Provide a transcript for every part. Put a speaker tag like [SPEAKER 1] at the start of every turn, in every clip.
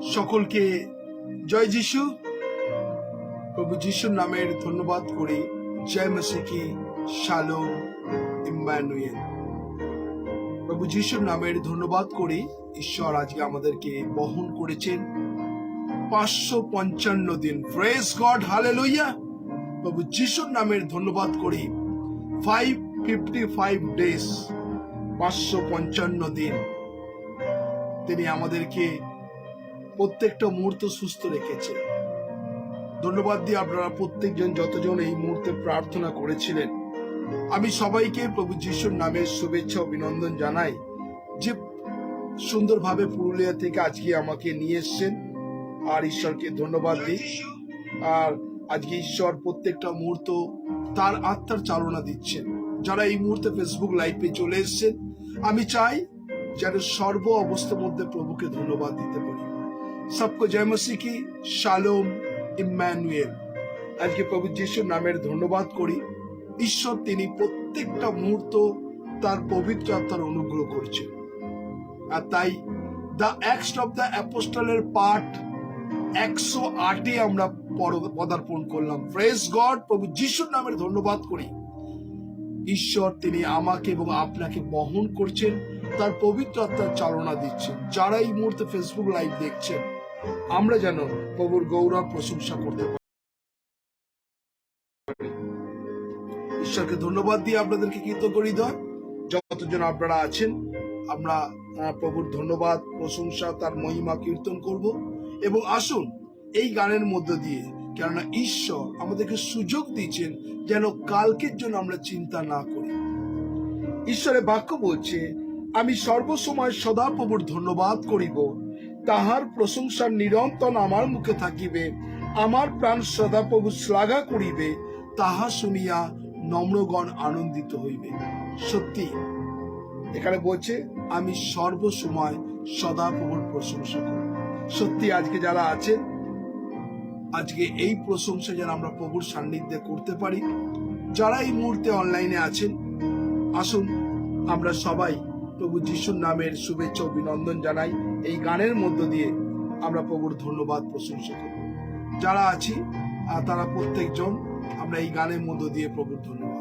[SPEAKER 1] সকলকে জয় যিশু। প্রভু যিশুর নামের ধন্যবাদ করি। জয় মসিহ কি, শালোম, ইম্মানুয়েল। প্রভু যিশুর নামের ধন্যবাদ করি। ঈশ্বর আজকে আমাদেরকে বহন করেছেন 555 দিন। Praise God, hallelujah. প্রভু যিশুর নামের ধন্যবাদ করি। 555 ডেজ, 555 দিন তিনি আমাদেরকে প্রত্যেকটা মুহূর্ত সুস্থ রেখেছে। ধন্যবাদ দিয়ে আপনারা প্রত্যেকজন যতজন এই মুহূর্তে প্রার্থনা করেছিলেন, আমি সবাইকে প্রভু যিশুর নামে শুভেচ্ছা অভিনন্দন জানাই যে সুন্দরভাবে পুরুলিয়া থেকে আজকে আমাকে নিয়ে এসছেন। আর ঈশ্বরকে ধন্যবাদ দিই। আর আজকে ঈশ্বর প্রত্যেকটা মুহূর্ত তার আত্মার চালনা দিচ্ছেন। যারা এই মুহূর্তে ফেসবুক লাইভে চলে এসছেন, আমি চাই যেন সর্ব অবস্থার মধ্যে প্রভুকে ধন্যবাদ দিতে পারি। सबको जय मसीह की, শালোম, ইম্মানুয়েল। আজকে প্রভু যিশুর নামের ধন্যবাদ করি। ঈশ্বর তিনি প্রত্যেকটা মুহূর্ত তার পবিত্র আত্মার অনুগ্রহ করছেন। আর তাই দ্য অ্যাক্টস অফ দ্য অ্যাপোস্টলের পাঠ 108 আমরা পদার্পণ করলাম। Praise God. প্রভু যিশুর নামের ধন্যবাদ করি। ঈশ্বর তিনি আমাকে এবং আপনাকে বহন করছেন, তার পবিত্র আত্মার চালনা দিচ্ছেন। যারা এই মুহূর্তে ফেসবুক লাইভ দেখছেন, আমরা যেন প্রভুর গৌরব প্রশংসা করতে পারি। ঈশ্বরকে ধন্যবাদ দিয়ে আপনাদেরকে কৃতজ্ঞ হৃদয় যতজন আপনারা আছেন, আমরা প্রভুর ধন্যবাদ প্রশংসা তার মহিমা কীর্তন করব। এবং আসুন এই গানের মধ্য দিয়ে, কেননা ঈশ্বর আমাদেরকে সুযোগ দিয়েছেন যেন কালকের জন্য আমরা চিন্তা না করি। ঈশ্বরের বাক্য বলছে, আমি সর্বসময় সদা প্রভুর ধন্যবাদ করিব, তাহার প্রশংসার নিরন্তর আমার মুখে থাকিবে। আমার প্রাণ সদা প্রভু শ্লাঘা করিবে, তাহা শুনিয়া নম্রগণ আনন্দিত হইবে। সত্যি এখানে বলছে, আমি সর্বসময় সদা প্রভুর প্রশংসা করি। সত্যি আজকে যারা আছেন, আজকে এই প্রশংসা যেন আমরা প্রভুর সান্নিধ্যে করতে পারি। যারা এই মুহূর্তে অনলাইনে আছেন, আসুন আমরা সবাই প্রভু যিশুর নামের শুভেচ্ছা অভিনন্দন জানাই। এই গানের মধ্য দিয়ে আমরা প্রভুর ধন্যবাদ প্রশংসা করব। যারা আছি তারা প্রত্যেকজন আমরা এই গানের মধ্য দিয়ে প্রভুর ধন্যবাদ।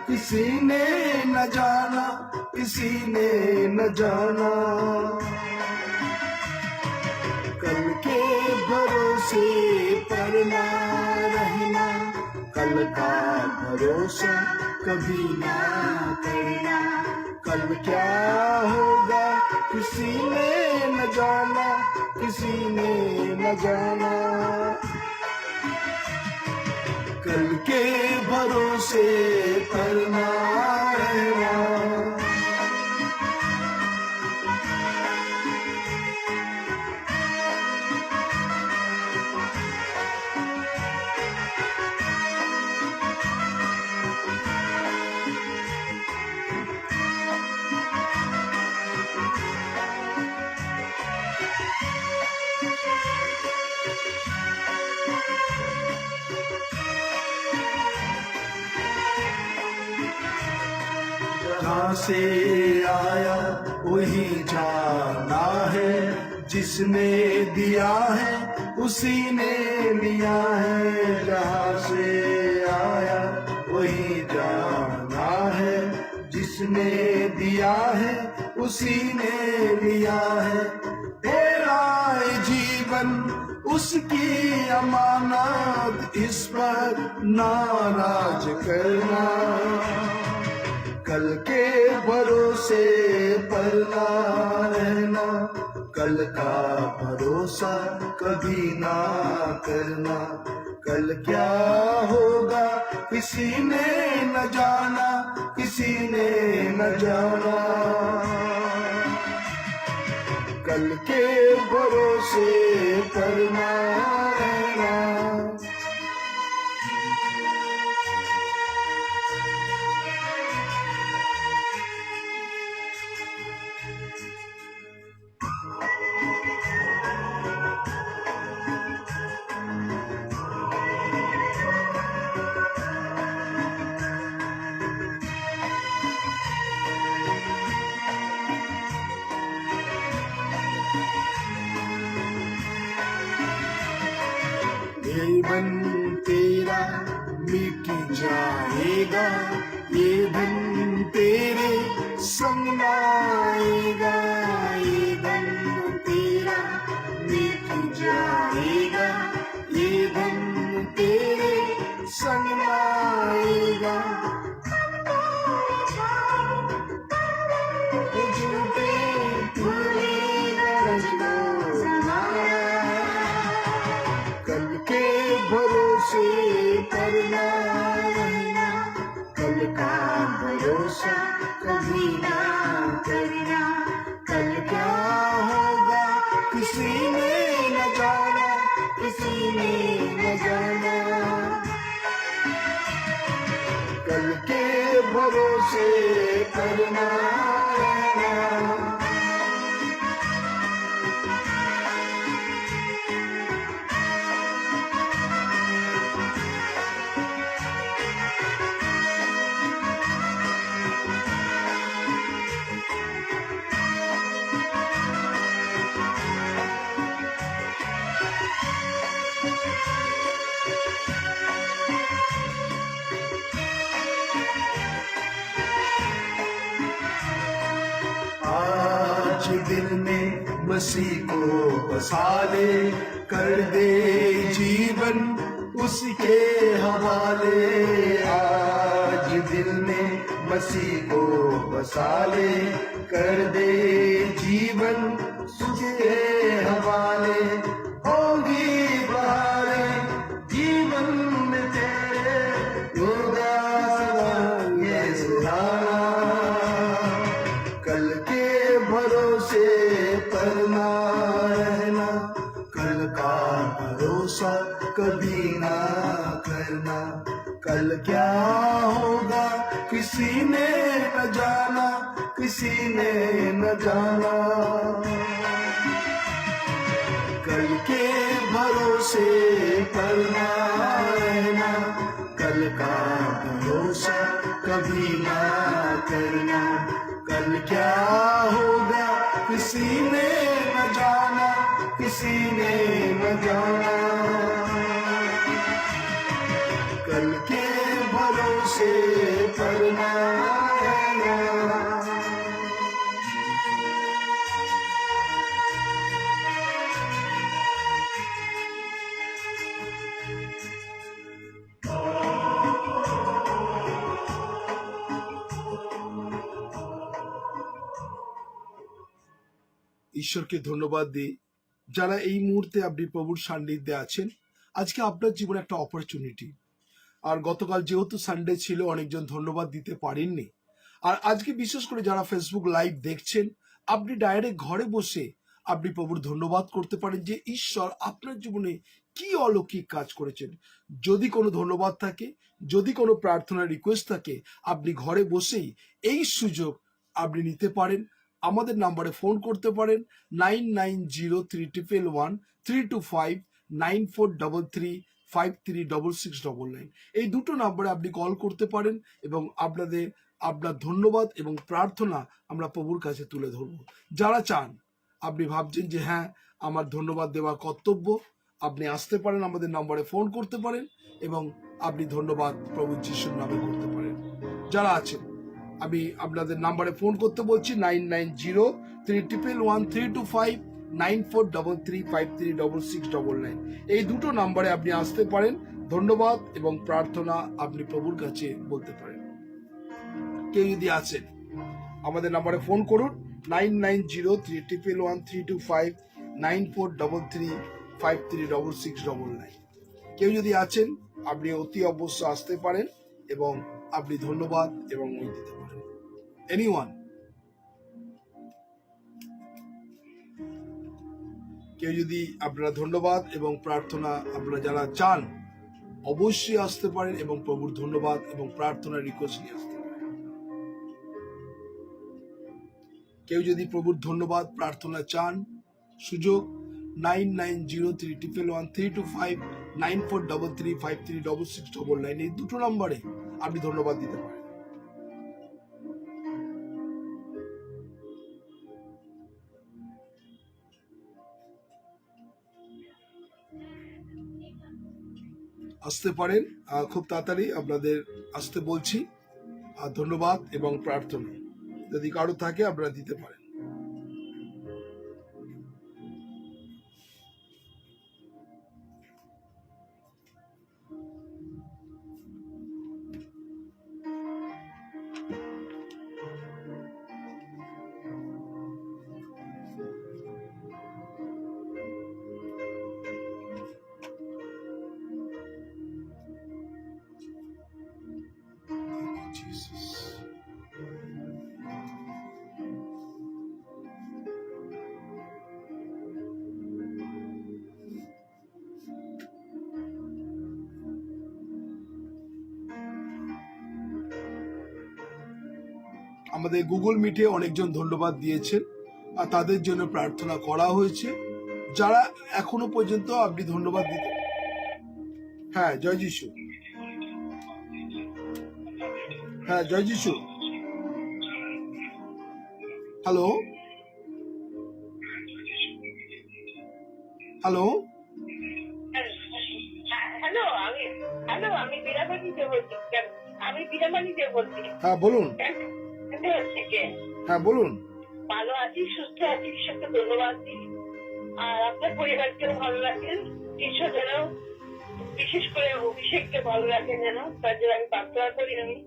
[SPEAKER 1] किसी ने न जाना, किसी ने न जाना, कल के भरोसे पर ना रहना, कल का भरोसा कभी ना करना। कल क्या होगा किसी ने न जाना, किसी ने न जाना, कल के भरोसे पर ना रहना। जहाँ से आया वही जाना है, जिसने दिया है उसी ने लिया है। जहाँ से आया वही जाना है, जिसने दिया है उसी ने लिया है। तेरा जीवन उसकी अमानत, इस पर नाराज करना, कल के भरोसे पर ना रहना, कल का भरोसा कभी ना करना, कल क्या होगा किसी ने न जाना, किसी ने न जाना। कल के भरोसे पर ना रहना। ये बन तेरा मिट जाएगा, ये धन तेरे संग आएगा, ये धन तेरा मिट जाएगा, ये धन तेरे संग आएगा। झूठे भूलेगा जो ज़माना, कल के भरोसे पर ना रहना, कल का भरोसा कभी ना करना। कल क्या होगा किसी ने न जाना, किसी ने न जाना। कल के भरोसे पर ना रहना। आज दिल में मसीह को बसा ले, कर दे जीवन उसके हवाले। आज दिल में मसीह को बसा ले, कर दे जीवन उसके हवाले। होगी बहारें जीवन में तेरे, होगा ये सुहाना। कल के भरोसे पर ना रहना, कल का भरोसा कभी ना करना। कल क्या होगा किसी ने न जाना, किसी ने न जाना। कल के भरोसे पर ना रहना, कल का भरोसा कभी ना करना। कल क्या होगा किसी ने न जाना, किसी ने न जाना। कल के भरोसे पर ना रहना। ঈশ্বরকে ধন্যবাদ দিই যারা এই মুহূর্তে আপনি প্রভুর সান্নিধ্যে আছেন। আজকে আপনার জীবনে একটা অপরচুনিটি। আর গতকাল যেহেতু সানডে ছিল, অনেকজন ধন্যবাদ দিতে পারেননি। আর আজকে বিশেষ করে যারা ফেসবুক লাইভ দেখছেন, আপনি ডাইরেক্ট ঘরে বসে আপনি প্রভুর ধন্যবাদ করতে পারেন যে ঈশ্বর আপনার জীবনে কি অলৌকিক কাজ করেছেন। যদি কোনো ধন্যবাদ থাকে, যদি কোনো প্রার্থনার রিকোয়েস্ট থাকে, আপনি ঘরে বসেই এই সুযোগ আপনি নিতে পারেন। আমাদের নাম্বারে ফোন করতে পারেন 9903113259 9433536699। এই দুটো নাম্বারে আপনি কল করতে পারেন এবং আপনার ধন্যবাদ এবং প্রার্থনা আমরা প্রভুর কাছে তুলে ধরব। যারা চান, আপনি ভাবছেন যে হ্যাঁ আমার ধন্যবাদ দেওয়া কর্তব্য, আপনি আসতে পারেন, আমাদের নাম্বারে ফোন করতে পারেন এবং আপনি ধন্যবাদ প্রভু যিশুর নামে করতে পারেন। যারা আছেন, আমি আপনাদের নাম্বারে ফোন করতে বলছি 9903113259 9433536699। এই দুটো নাম্বারে আপনি আসতে পারেন, ধন্যবাদ এবং প্রার্থনা আপনি প্রভুর কাছে বলতে পারেন। কেউ যদি আছেন, আমাদের নাম্বারে ফোন করুন 99031113259433536699। কেউ যদি আছেন আপনি অতি অবশ্য আসতে পারেন এবং আপনি ধন্যবাদ এবং ওই দিতে পারেন। এনিওয়ান, কেউ যদি আপনারা ধন্যবাদ এবং প্রার্থনা আপনারা যারা চান অবশ্যই আসতে পারেন এবং প্রভুর ধন্যবাদ এবং প্রার্থনার রিকোয়েস্ট নিয়ে আসতে পারেন। কেউ যদি প্রভুর ধন্যবাদ প্রার্থনা চান, সুযোগ 99031132594333536699 এই দুটো নম্বরে আপনি ধন্যবাদ দিতে পারেন। আসতে পারেন, খুব তাড়াতাড়ি আপনাদের আসতে বলছি। ধন্যবাদ এবং প্রার্থনা যদি কারো থাকে আপনারা দিতে পারেন। আমাদের গুগল মিটে অনেকজন ধন্যবাদ দিয়েছেন আর তাদের জন্য প্রার্থনা করা হয়েছে। যারা এখনো পর্যন্ত আপনি ধন্যবাদ দিতে, হ্যাঁ জয় যিশু, হ্যাঁ জয় যিশু। হ্যালো হ্যালো হ্যাঁ বলুন, হ্যাঁ বলুন।
[SPEAKER 2] ভালো আছি, সুস্থ আছি, ঈশ্বরকে ধন্যবাদ দিই। আর আপনার পরিবারকেও ভালো রাখেন, ঈশ্বর যেন বিশেষ করে অভিষেককে ভালো রাখেন, যেন তার জন্য আমি প্রার্থনা করি। আমি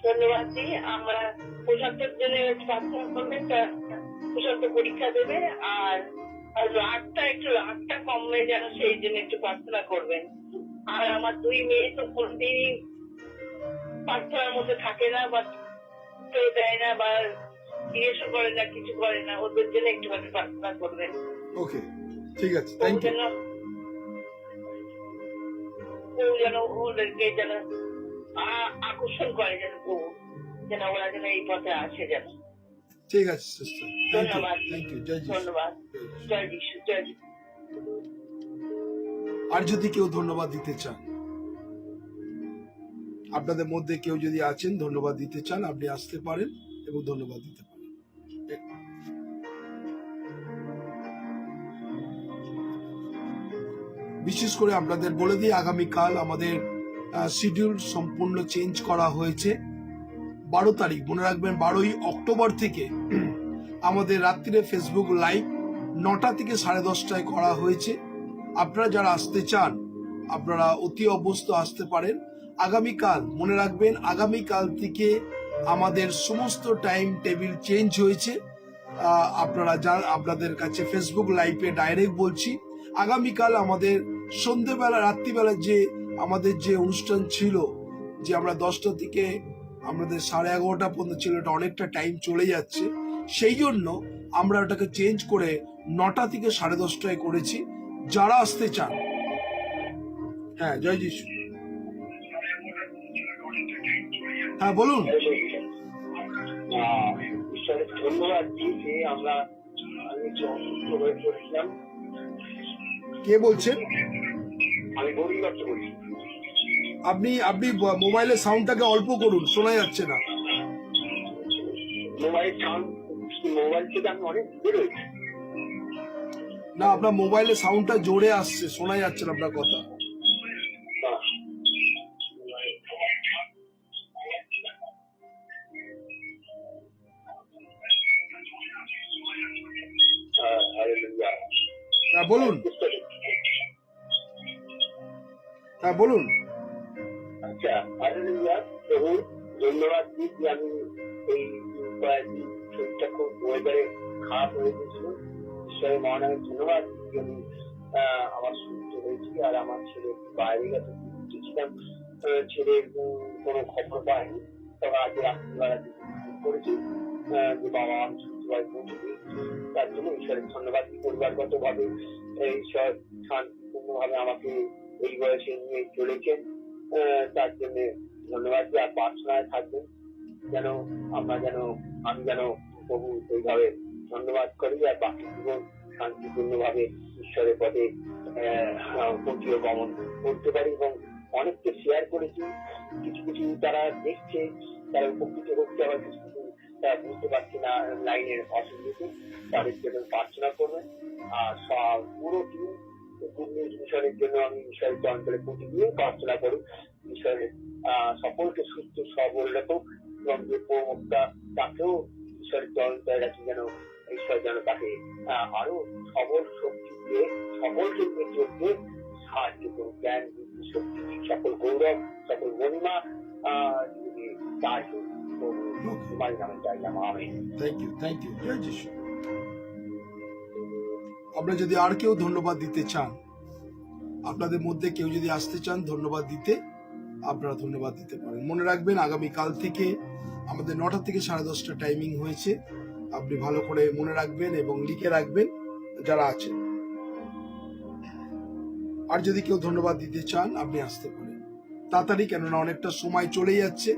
[SPEAKER 2] ধন্যবাদ দিই। আমরা প্রশান্তের জন্য প্রার্থনা করবেন, প্রশান্ত পরীক্ষা দেবে আর রাগটা কমবে যেন, সেই জন্য একটু প্রার্থনা করবেন। আর আমার 2 মেয়ে তো কোনদিনই প্রার্থনার মধ্যে থাকে না বা দেয় না বা জিজ্ঞেসও করে না, কিছু করে না, ওদের জন্য একটুখানি প্রার্থনা করবেন।
[SPEAKER 1] ওকে, ঠিক আছে, থ্যাংক ইউ।
[SPEAKER 2] যেন ওদেরকে যেন আকর্ষণ করে, যেন যেন ওরা যেন এই পথে আসে যেন।
[SPEAKER 1] ঠিক আছে সিস্টার,
[SPEAKER 2] ধন্যবাদ,
[SPEAKER 1] থ্যাংক ইউ, জয় যিশু,
[SPEAKER 2] ধন্যবাদ, জয় যিশু, জয় যিশু।
[SPEAKER 1] আর যদি কেউ ধন্যবাদ দিতে চান, আপনাদের মধ্যে কেউ যদি আছেন ধন্যবাদ দিতে চান, আপনি আসতে পারেন এবং ধন্যবাদ দিতে পারেন। বিশেষ করে আপনাদের বলে দিই, আগামীকাল আমাদের শিডিউল সম্পূর্ণ চেঞ্জ করা হয়েছে। 12 তারিখ মনে রাখবেন, 12ই অক্টোবর থেকে আমাদের রাত্রিরে ফেসবুক লাইভ 9টা থেকে 10:30টায় করা হয়েছে। আপনারা যারা আসতে চান আপনারা অতি অবশ্য আসতে পারেন। আগামীকাল মনে রাখবেন, আগামীকাল থেকে আমাদের সমস্ত টাইম টেবিল চেঞ্জ হয়েছে। আপনারা আপনাদের কাছে ফেসবুক লাইভে ডাইরেক্ট বলছি, আগামীকাল আমাদের সন্ধ্যেবেলা রাত্রিবেলা যে আমাদের যে অনুষ্ঠান ছিল, যে আমরা 10টা থেকে আমাদের 11:30 পর্যন্ত ছিল, এটা অনেকটা টাইম চলে যাচ্ছে। সেই জন্য আমরা ওটাকে চেঞ্জ করে 9টা থেকে 10:30টায় করেছি। যারা আসতে চান, হ্যাঁ জয় যিশু, হ্যাঁ বলুন।
[SPEAKER 2] ঈশ্বরের ধন্যবাদ দিয়েছি। আমি অসুস্থ হয়ে পড়েছিলাম।
[SPEAKER 1] কে বলছেন?
[SPEAKER 2] আমি গৌরী দত্ত বলছি।
[SPEAKER 1] আপনি মোবাইলের সাউন্ডটাকে অল্প করুন, শোনা যাচ্ছে না।
[SPEAKER 2] মোবাইল থেকে আমি অনেক দূরে রয়েছি।
[SPEAKER 1] না, আপনার মোবাইলের সাউন্ডটা জোরে আসছে, শোনা যাচ্ছে না আপনার কথা। হ্যাঁ বলুন, হ্যাঁ বলুন।
[SPEAKER 2] আচ্ছা, প্রভু ধন্যবাদ দিই যে আমি এই কয়েকদিন শরীরটা
[SPEAKER 3] শরীরটা খুব ওয়েদারে খারাপ হয়ে গেছিল। ঈশ্বরের মহানামে ধন্যবাদ যে আমি আমার সুস্থ হয়েছি। আর আমার ছেলে বাইরে গেছে, ছিলাম, ছেলের কোনো খবর পাইনি। তবে আজ রাত্রিবেলা করেছি যে বাবা আমি সুস্থ বাড়ি পৌঁছে দিয়েছি। তার জন্য ঈশ্বরের ধন্যবাদ। পরিবারগত ভাবে ঈশ্বর শান্তিপূর্ণ ভাবে আমাকে এই বয়সে নিয়ে চলেছেন, তার জন্য ধন্যবাদ। আর প্রার্থনায় থাকবেন যেন আমি যেন প্রভু সেইভাবে ধন্যবাদ করি আর বাকি জীবন শান্তিপূর্ণ ভাবে ঈশ্বরের পথে পথীয় গমন করতে পারি। এবং অনেককে শেয়ার করেছি, কিছু কিছু তারা দেখছে, তারা উপকৃত হচ্ছে, আবার কিছু কিছু তারা বুঝতে পারছে না লাইনের অসুবিধে, তাদের জন্য প্রার্থনা করবেন। আর পুরো টিম ঈশ্বরের জন্য আমি ঈশ্বরের অঞ্চলে পুঁজি দিয়ে প্রার্থনা করি। ঈশ্বরের সকলকে সুস্থ সবল রাখুক এবং যে প্রমুখটা তাকেও ঈশ্বরের চরণতায় রাখি, যেন ঈশ্বর যেন তাকে আরো সবল শক্তি দিয়ে সকল ক্ষেত্রে চলতে সাহায্য করুক। জ্ঞান বুদ্ধি শক্তি সকল গৌরব সকল মহিমা তাই তোমার নামে চাইলাম, আমেন।
[SPEAKER 1] থ্যাংক ইউ জয় যিশু। আপনারা যদি আর কেউ ধন্যবাদ দিতে চান, আপনাদের মধ্যে কেউ যদি আসতে চান ধন্যবাদ দিতে, আপনারা ধন্যবাদ দিতে পারেন। মনে রাখবেন আগামীকাল থেকে আমাদের 9টা থেকে 10:30 টাইমিং হয়েছে। আপনি ভালো করে মনে রাখবেন এবং লিখে রাখবেন যারা আছেন। আর যদি কেউ ধন্যবাদ দিতে চান আপনি আসতে পারেন তাড়াতাড়ি, কেননা অনেকটা সময় চলে যাচ্ছে।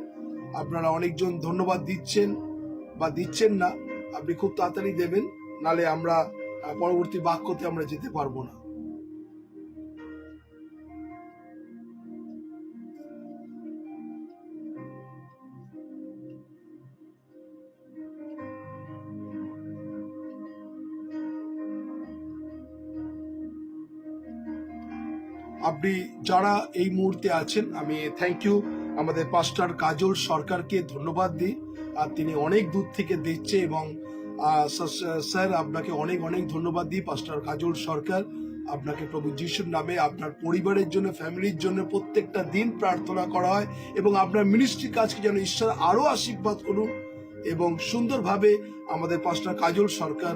[SPEAKER 1] আপনারা অনেকজন ধন্যবাদ দিচ্ছেন বা দিচ্ছেন না, আপনি খুব তাড়াতাড়ি দেবেন, নালে আমরা পরবর্তী বাক্যতে আমরা যেতে পারবো না। আপনি যারা এই মুহূর্তে আছেন, আমি থ্যাংক ইউ আমাদের পাস্টার কাজল সরকারকে ধন্যবাদ দিই। আর তিনি অনেক দূর থেকে দেখছে এবং স্যার আপনাকে অনেক অনেক ধন্যবাদ দিই পাস্টার কাজল সরকার। আপনাকে প্রভু যিশুর নামে আপনার পরিবারের জন্য, ফ্যামিলির জন্য প্রত্যেকটা দিন প্রার্থনা করা হয় এবং আপনার মিনিস্ট্রি কাজকে যেন ঈশ্বর আরো আশীর্বাদ করুন। এবং সুন্দরভাবে আমাদের পাস্টার কাজল সরকার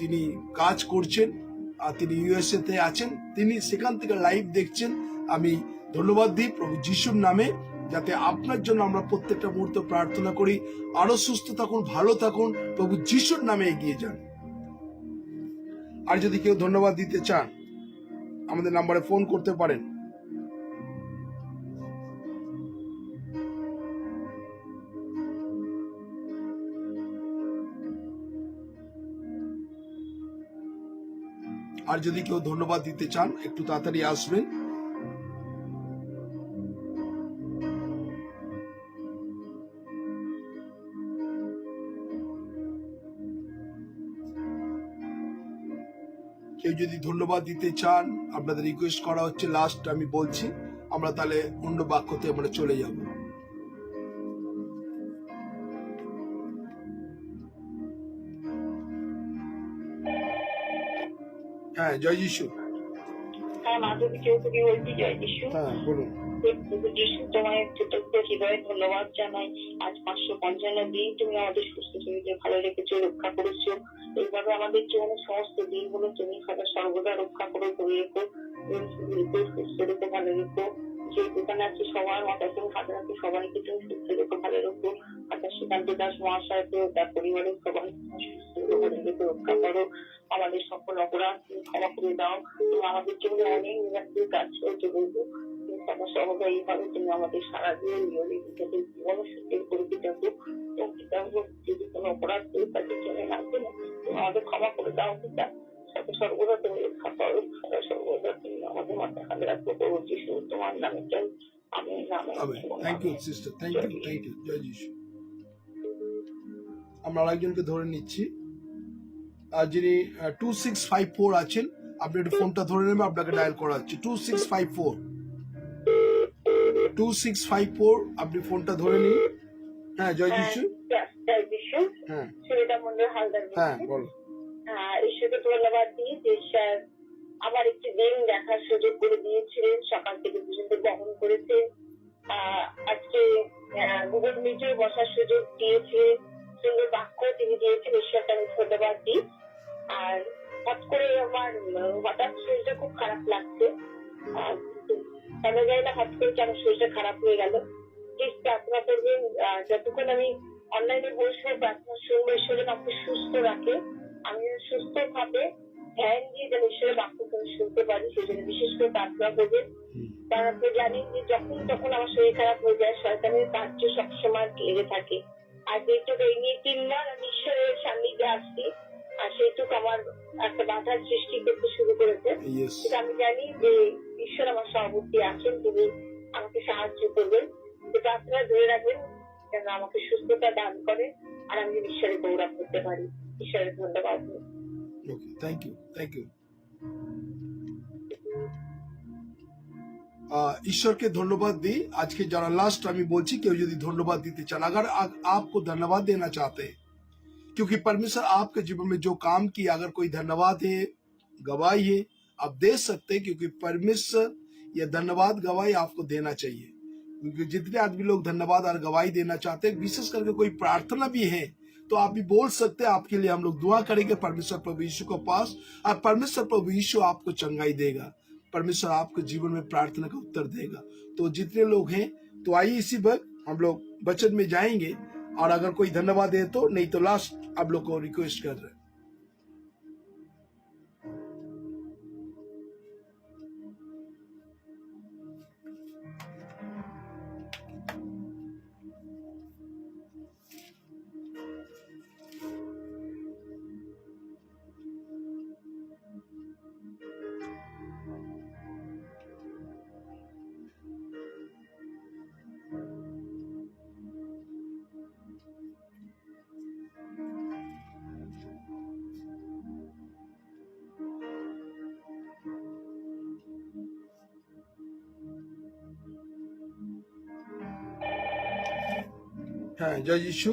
[SPEAKER 1] তিনি কাজ করছেন, তিনি ইউএসএ তে আছেন, তিনি সেখান থেকে লাইভ দেখছেন। আমি ধন্যবাদ দিই প্রভু যিশুর নামে, যাতে আপনার জন্য আমরা প্রত্যেকটা মুহূর্ত প্রার্থনা করি। আরো সুস্থ থাকুন, ভালো থাকুন, প্রভু যিশুর নামে এগিয়ে যান। আর যদি কেউ ধন্যবাদ দিতে চান আমাদের নাম্বারে ফোন করতে পারেন। আর যদি কেউ ধন্যবাদ দিতে চান একটু তাড়াতাড়ি আসবেন। কেউ যদি ধন্যবাদ দিতে চান, আপনাদের রিকোয়েস্ট করা হচ্ছে, লাস্ট আমি বলছি, আমরা তাহলে অন্য বাক্যতে আমরা চলে যাব। হ্যাঁ, জয় যিশু।
[SPEAKER 2] হ্যাঁ, মাধবী চৌধুরী বলছি। জয় যিশু।
[SPEAKER 1] হ্যাঁ, বলুন।
[SPEAKER 2] যিশু তোমায় কৃতজ্ঞ হৃদয়ে ধন্যবাদ জানাই। আজ 555 দিন তুমি আমাদের সুস্থ শরীরে ভালো রেখেছো, রক্ষা করেছো। এইভাবে আমাদের জীবনের সমস্ত দিনগুলো তুমি সর্বদা রক্ষা করে ধরে রেখো, সুস্থ রেখো, ভালো রেখো। যে দোকানে আছে সবার মাথা তুমি হাতে রাখো, সবাইকে তুমি সুস্থ রেখো, ভালো রেখো। আকাশ শ্রীকান্ত দাস মহাশয়কে তার পরিবারের সবাই সুস্থ করে রেখে রক্ষা করো। আমাদের সকল অপরাধ তুমি ক্ষমা করে দাও। তুমি আমাদের জন্য অনেক নিরাপদ কাজ করতে বলবো। সবার সহজা এইভাবে তুমি আমাদের সারা দিন নিয়মিত জীবন সুখের করে দিতে যদি কোনো অপরাধ করে তাদের জন্য লাগবে না, তুমি আমাদের ক্ষমা করে দাও। পিতা সর্বদা তুমি রক্ষা করো, সর্বদা তুমি আমাদের মাথায় হাতে রাখো। প্রভু যিশু তোমার নামে চাই, আমি নামে।
[SPEAKER 1] Thank you sister, thank you জয় যিশু। আমরা আরেকজনকে ধরে নিচ্ছি, যিনি 2654 আছেন, আপনি একটু ফোনটা ধরে নেবেন, আপনাকে ডায়াল করা হচ্ছে। 2654 আপনি ফোনটা ধরে নিন। হ্যাঁ, জয় যিশু।
[SPEAKER 2] জয় যিশু।
[SPEAKER 1] হ্যাঁ,
[SPEAKER 2] সুবিধা মন্ডল হালদার।
[SPEAKER 1] হ্যাঁ, বলো।
[SPEAKER 2] ঈশ্বরকে ধন্যবাদ দিই যে স্যার আবার একটি দিন দেখার সুযোগ করে দিয়েছিলেন, সকাল থেকে পর্যন্ত বহন করেছে। আজকে গুগল মিটে বসার সুযোগ দিয়েছে। সুন্দর বাক্য তিনি দিয়েছেন, ঈশ্বরকে আমি ধন্যবাদ দিই। আর হঠাৎ করে আমার হঠাৎ শরীরটা খুব খারাপ লাগছে, কেন জানি না হঠাৎ করে কেন শরীরটা খারাপ হয়ে গেল। প্লিজ প্রার্থনা করবেন, যতক্ষণ আমি অনলাইনে বসে প্রার্থনা শুনবো, ঈশ্বর যেন আমাকে সুস্থ রাখে, আমি যেন সুস্থ ভাবে ধ্যান দিয়ে যেন ঈশ্বরের বাক্যকে আমি শুনতে পারি, সেই জন্য বিশেষ করে প্রার্থনা করবেন। কারণ আপনি জানেন যে যখন তখন আমার শরীর খারাপ হয়ে যায়, শয়তানের কার্য সবসময় লেগে থাকে। আর যেটুকু এই নিয়ে 3 বার আমি ঈশ্বরের সান্নিধ্যে আসছি, আর সেইটুকু আমার একটা বাধার সৃষ্টি করতে শুরু করেছে।
[SPEAKER 1] Yes.
[SPEAKER 2] সেটা আমি জানি যে ঈশ্বর আমার সভাপতি আছেন, তিনি আমাকে সাহায্য করবেন। তো প্রার্থনা ধরে রাখবেন যেন আমাকে সুস্থতা দান করে, আর আমি যেন ঈশ্বরের গৌরব করতে পারি। ঈশ্বরের ধন্যবাদ।
[SPEAKER 1] Okay, thank you, thank you. ঈশ্বরকে ধন্যবাদ দিই। আজকে যারা লাস্ট আমি বলছি, কেউ যদি ধন্যবাদ দিতে চান, अगर आपको धन्यवाद देना चाहते हैं, क्योंकि परमेश्वर आपके जीवन में जो काम किया, अगर कोई धन्यवाद है, गवाही है, आप दे सकते हैं, क्योंकि परमेश्वर ये धन्यवाद गवाही आपको देना चाहिए। क्योंकि जितने आदमी लोग धन्यवाद और गवाही देना चाहते हैं, विशेष करके कोई प्रार्थना भी है, तो आप भी बोल सकते हैं। आपके लिए हम लोग दुआ करेंगे परमेश्वर प्रभु यीशु के पास, और परमेश्वर प्रभु यीशु आपको चंगाई देगा, परमेश्वर आपके जीवन में प्रार्थना का उत्तर देगा। तो जितने लोग हैं, तो आइए इसी वक्त हम लोग वचन में जाएंगे, और अगर कोई धन्यवाद दे तो, नहीं तो लास्ट आप लोग को रिक्वेस्ट कर रहे हैं। হ্যাঁ, জয় যিশু।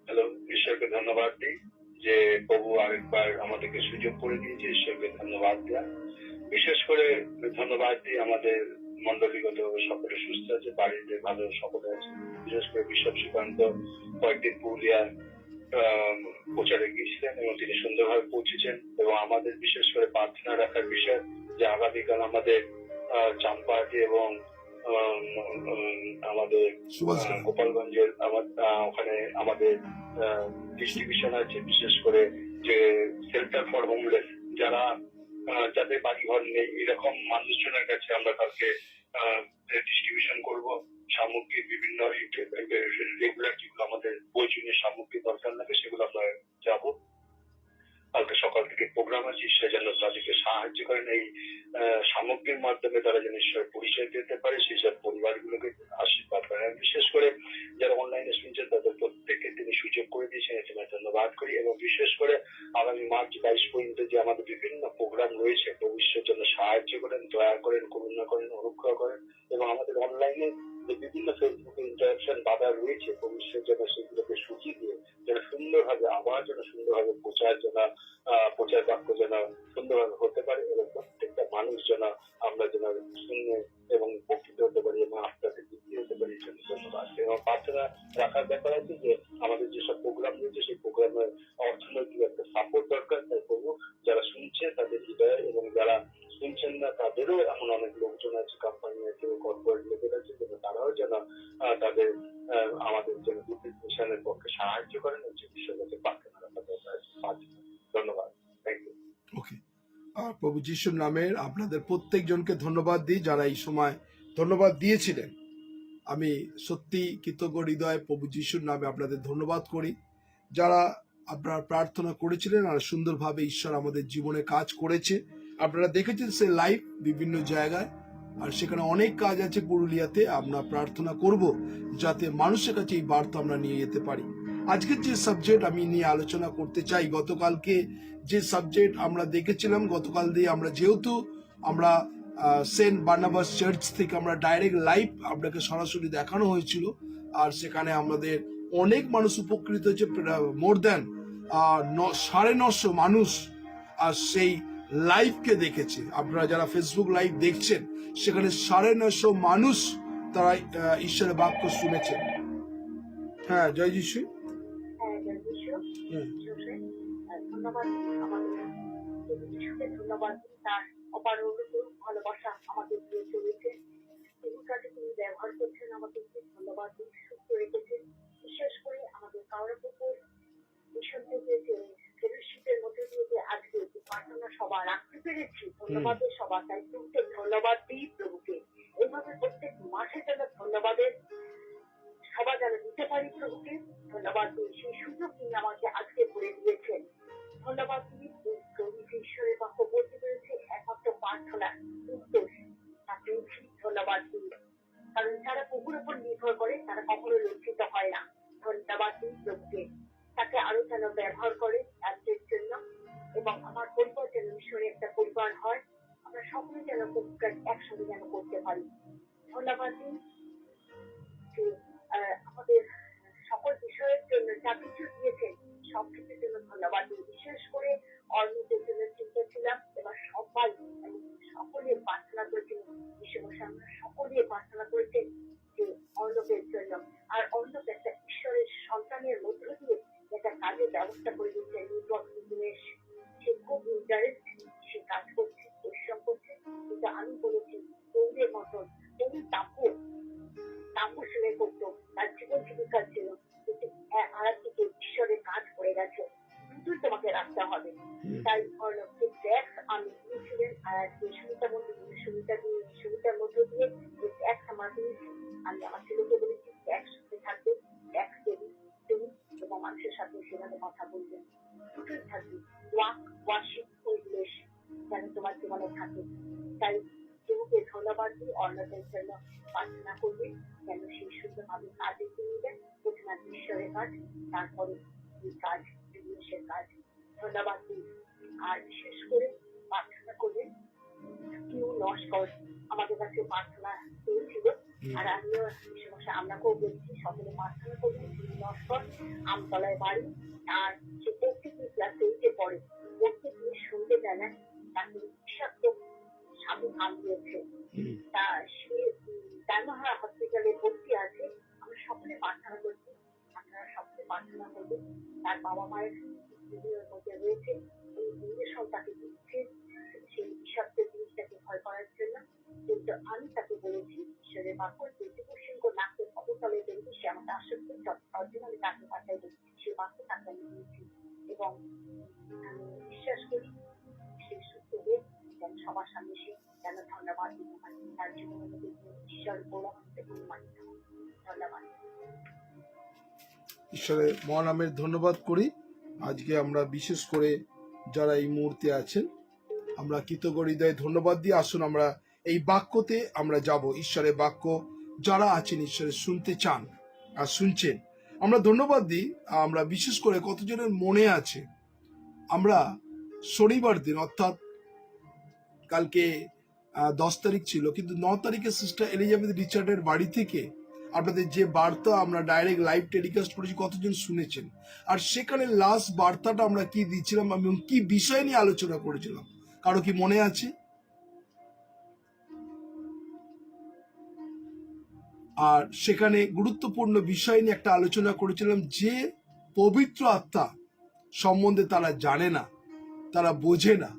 [SPEAKER 3] হ্যালো, ঈশ্বরকে ধন্যবাদ দিই যে প্রভু আরেকবার আমাদেরকে সুযোগ করে দিয়েছে, ঈশ্বরকে ধন্যবাদ দেওয়া। বিশেষ করে ধন্যবাদ দিই আমাদের মন্ডলীগত সকলে সুস্থ আছে, বাড়িতে ভালো সকলে আছে। বিশেষ করে বিশ্বপ শ্রীকান্ত কয়েকদিন পুরুলিয়া প্রচারে গিয়েছিলেন এবং তিনি সুন্দরভাবে পৌঁছেছেন। এবং আমাদের বিশেষ করে প্রার্থনা রাখার বিষয় যে আগামীকাল আমাদের চাম্পাহাটি এবং আমাদের গোপালগঞ্জের ওখানে আমাদের ডিস্ট্রিবিউশন আছে, বিশেষ করে যে সেল্টার ফর হোমলেস, যারা যাদের বাড়ি ঘর নেই, এরকম মানুষজনের কাছে আমরা কালকে ডিস্ট্রিবিউশন করব সামগ্রী। বিভিন্ন রেগুলার যেগুলো আমাদের প্রয়োজনীয় সামগ্রী দরকার লাগে, সেগুলো আমরা যাবো। কালকে সকাল থেকে প্রোগ্রাম আছে, ঈশ্বর যেন তাদেরকে সাহায্য করেন, এই সামগ্রীর মাধ্যমে তারা যেন ঈশ্বরের পরিচয় দিতে পারে, সেই সব পরিবারগুলোকে আশীর্বাদ করেন। বিশেষ করে যারা অনলাইনে শুনছেন, তাদের প্রত্যেককে তিনি সুযোগ করে দিয়েছেন, এর জন্য ধন্যবাদ করি। এবং বিশেষ করে আগামী মার্চ 22 পর্যন্ত যে আমাদের বিভিন্ন প্রোগ্রাম রয়েছে, ভবিষ্যতের জন্য সাহায্য করেন, দয়া করেন, করুণা করেন, অনুগ্রহ করেন। এবং আমাদের অনলাইনে যে বিভিন্ন ফেসবুকে ইন্টারাকশন বাধা রয়েছে, ভবিষ্যতের জন্য সেগুলোকে সুযোগ দিয়ে যেন সুন্দরভাবে আবার যেন সুন্দরভাবে প্রচার বাক্য যেন সুন্দরভাবে হতে পারে, এবং প্রত্যেকটা মানুষ যেন আমরা যেন শুনে এবং উপকৃত হতে পারি এবং আপনাদের বৃদ্ধি হতে পারি। জন্য ধন্যবাদ। এবং প্রার্থনা রাখার ব্যাপার আছে যে আমাদের যেসব প্রোগ্রাম রয়েছে, সেই প্রোগ্রামের অর্থনৈতিক একটা সাপোর্ট দরকার। তাই করবো যারা শুনছে তাদের হৃদয়, এবং যারা শুনছেন না তাদেরও এমন অনেক লোকজন আছে, কোম্পানি আছে, কর্পোরেট লোকের আছে, যেন তারাও যেন তাদের আমাদের জন্য মিশনের পক্ষে সাহায্য করেন, যে বিষয়ের কাছে প্রার্থনা রাখা দরকার আছে। ধন্যবাদ, থ্যাংক ইউ।
[SPEAKER 1] ওকে, আর প্রভু যিশুর নামের আপনাদের প্রত্যেকজনকে ধন্যবাদ দিই যারা এই সময় ধন্যবাদ দিয়েছিলেন। আমি সত্যি কৃতজ্ঞ হৃদয় প্রভু যিশুর নামে আপনাদের ধন্যবাদ করি, যারা আপনারা প্রার্থনা করেছিলেন আর সুন্দরভাবে ঈশ্বর আমাদের জীবনে কাজ করেছে। আপনারা দেখেছেন সে লাইভ বিভিন্ন জায়গায়, আর সেখানে অনেক কাজ আছে পুরুলিয়াতে। আমরা প্রার্থনা করব যাতে মানুষের কাছে এই বার্তা আমরা নিয়ে যেতে পারি। আজকের যে সাবজেক্ট আমি নিয়ে আলোচনা করতে চাই, গতকালকে যে সাবজেক্ট আমরা দেখেছিলাম, গতকাল দিয়ে আমরা যেহেতু আমরা সেন্ট বার্নাবাস চার্চ থেকে আমরা ডাইরেক্ট লাইভ আপনাকে সরাসরি দেখানো হয়েছিল, আর সেখানে আমাদের অনেক মানুষ উপকৃত হয়েছে। মোর দ্যান 950 মানুষ আর সেই লাইভকে দেখেছে। আপনারা যারা ফেসবুক লাইভ দেখছেন, সেখানে 950 মানুষ তারা ঈশ্বরের বাক্য শুনেছেন। হ্যাঁ, জয় যিশু।
[SPEAKER 2] হ্যাঁ, জয় যিশু।
[SPEAKER 1] হুম।
[SPEAKER 2] যিশুকে, ধন্যবাদ আমাদের প্রভু যিশুকে ধন্যবাদ তার অপারগত ভালোবাসা আমাদের দিয়ে চলেছে। প্রভুর কাছে তিনি ব্যবহার করছেন আমাদেরকে, ধন্যবাদ দিন, সুস্থ রেখেছেন। বিশেষ করে আমাদের কারোর উপর মিশন থেকে যে ফেলোশিপের মধ্যে দিয়ে যে আজকে যে প্রার্থনা সভা রাখতে পেরেছি, ধন্যবাদের সভা, তাই প্রত্যেক ধন্যবাদ দিই প্রভুকে। এইভাবে প্রত্যেক মাসে যেন ধন্যবাদের সভা যেন দিতে পারি প্রভুকে, ধন্যবাদ দিই। সেই সুযোগ তিনি আমাকে আজকে করে দিয়েছেন। ধন্যবাদ দিই প্রভু যে ঈশ্বরের বাক্য বলতে পেরেছে একমাত্র প্রার্থনা উত্তর তা পেয়েছি, ধন্যবাদ দিই। কারণ যারা প্রভুর উপর নির্ভর করে তারা কখনো লজ্জিত হয় না। ধন্যবাদ দিই প্রভুকে, তাকে আরো যেন ব্যবহার করে রাজ্যের জন্য, এবং আমার পরিবার যেন ঈশ্বরে একটা পরিবার হয়, আমরা সকলে যেন প্রভুকে একসঙ্গে যেন করতে পারি। ধন্যবাদ দিই যে আমাদের সকল বিষয়ের জন্য যা কিছু দিয়েছেন সব কিছুর জন্য ধন্যবাদ দিই। বিশেষ করে অর্ণবের জন্য চিন্তা ছিলাম, এবার সবাই সকলে প্রার্থনা করেছেন, বিশ্বমশাই আমরা সকলে প্রার্থনা করেছেন যে অর্ণবের জন্য। আর অর্ণব একটা ঈশ্বরের সন্তানের মধ্য দিয়ে একটা কাজের ব্যবস্থা করে দিচ্ছে, নেটওয়ার্ক বিজনেস। সে খুব ইন্টারেস্ট, সে কাজ করছে, পরিশ্রম করছে। কিন্তু আমি বলেছি তরুণের মতন, তরুণ তাপসে করতো, তার জীবন জীবিকার জন্য, কিন্তু আর একদিকে ঈশ্বরের কাজ করে গেছে। দুটোই তোমাকে রাখতে হবে। তাই অর্ণবকে ট্যাক্স আমি দিয়েছিলেন, আর যে সুবিধার মধ্য দিয়ে যে ট্যাক্স আমার দিয়েছি, আমি আমার ছেলেকে বলেছি ট্যাক্স থাকবে, ট্যাক্স দেবি তুমি, এবং মানুষের সাথে সেভাবে কথা বলবেন। দুটোই থাকবে, ওয়ার্শিপ পরিবেশ যেন তোমার জীবনে থাকে। তাই প্রভুকে ধন্যবাদ দিই, অর্ণবের জন্য প্রার্থনা করবে যেন সেই সুন্দরভাবে কাজ এগিয়ে নিবেন। প্রথমে ঈশ্বরের কাজ, তারপরে এই কাজ, বিজনেসের কাজ। ধন্যবাদ দিই। আর বিশেষ করে প্রার্থনা করবেন কিউ নস্কর, আমাদের কাছে প্রার্থনা পেয়েছিল, আর আমিও সমস্যা আপনাকেও বলছি, সকলে প্রার্থনা করবেন। কিউ নস্কর আমতলায় বাড়ি, আর সে প্রত্যেকদিন ক্লাস 8-এ পড়ে, প্রত্যেকদিন সন্ধ্যেবেলা তাকে বিষাক্ত সাপে কামড়িয়েছে। তা সে ডায়মন্ড হসপিটালে ভর্তি আছে। আমরা সকলে প্রার্থনা করছি, আপনারা সকলে প্রার্থনা করবেন। তার বাবা মায়ের মধ্যে রয়েছে, এই নির্দেশন তাকে দিচ্ছে সেই বিষাক্ত জিনিসটাকে ভয় করার জন্য। কিন্তু আমি তাকে বলেছি ঈশ্বরের বাক্য, যেটুকু সিংহ নাকের অবতলে দেখবি সে আমাকে আসক্ত, অর্জন আমি তাকে পাঠাই দিই, সে বাক্য তাকে আমি দিয়েছি। এবং আমি বিশ্বাস করি সে সুস্থ হয়ে যেন সবার সামনে সে যেন ধন্যবাদ দিতে পারি, তার জীবনের মধ্যে ঈশ্বর গৌরবান্বিত প্রমাণিত। ধন্যবাদ।
[SPEAKER 1] ঈশ্বরের মহানামের ধন্যবাদ করি। আজকে আমরা বিশেষ করে যারা এই মুহূর্তে আছেন, আমরা কৃতজ্ঞ হৃদয়ে ধন্যবাদ দিয়ে আসুন আমরা এই বাক্যতে আমরা যাব। ঈশ্বরের বাক্য যারা আছেন ঈশ্বরের শুনতে চান আর শুনছেন, আমরা ধন্যবাদ দিই। আমরা বিশেষ করে কতজনের মনে আছে, আমরা শনিবার দিন অর্থাৎ কালকে 10 তারিখ ছিল, কিন্তু 9 তারিখে সিস্টার এলিজাবেথ রিচার্ডের বাড়ি থেকে আপনাদের যে বার্তা আমরা ডাইরেক্ট লাইভ টেলিকাস্ট করেছি, কতজন শুনেছেন? আর সেখানে লাস্ট বার্তাটা আমরা কি দিয়েছিলাম এবং কি বিষয় নিয়ে আলোচনা করেছিলাম, কারো কি মনে আছে? আর সেখানে গুরুত্বপূর্ণ বিষয় নিয়ে একটা আলোচনা করেছিলাম, যে পবিত্র আত্মা সম্বন্ধে তারা জানে না, তারা বোঝে না।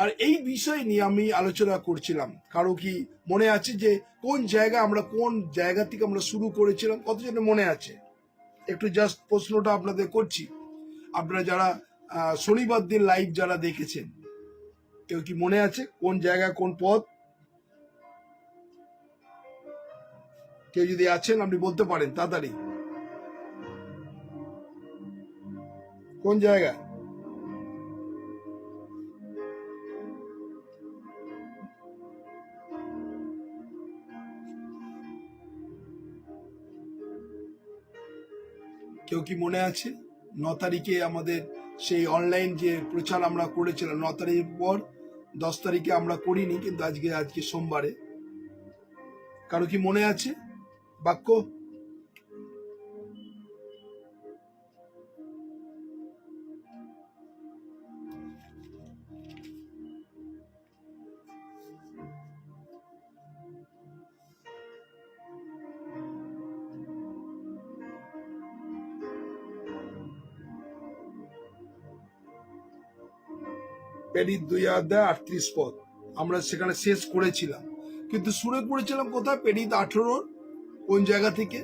[SPEAKER 1] আর এই বিষয় নিয়ে আমি আলোচনা করছিলাম। কারো কি মনে আছে যে কোন জায়গা থেকে আমরা শুরু করেছিলাম? কতজনের মনে আছে? একটু জাস্ট প্রশ্নটা আপনাদের করছি। আপনারা যারা শনিবার দিন লাইভ যারা দেখেছেন, কেউ কি মনে আছে কোন জায়গা, কোন পথ? কেউ যদি আছেন আপনি বলতে পারেন তাড়াতাড়ি, কোন জায়গা? কেউ কি মনে আছে? 9 তারিখে আমাদের সেই অনলাইন যে প্রচার আমরা করেছিলাম, 9 তারিখের পর 10 তারিখে আমরা করিনি, কিন্তু আজকে সোমবারে। কারো কি মনে আছে বাক্য? পেরিত 2 অধ্যায় 38 পদ আমরা সেখানে শেষ করেছিলাম, কিন্তু শুরু করেছিলাম কোথায়? পেরিত 18 কোন জায়গা থেকে?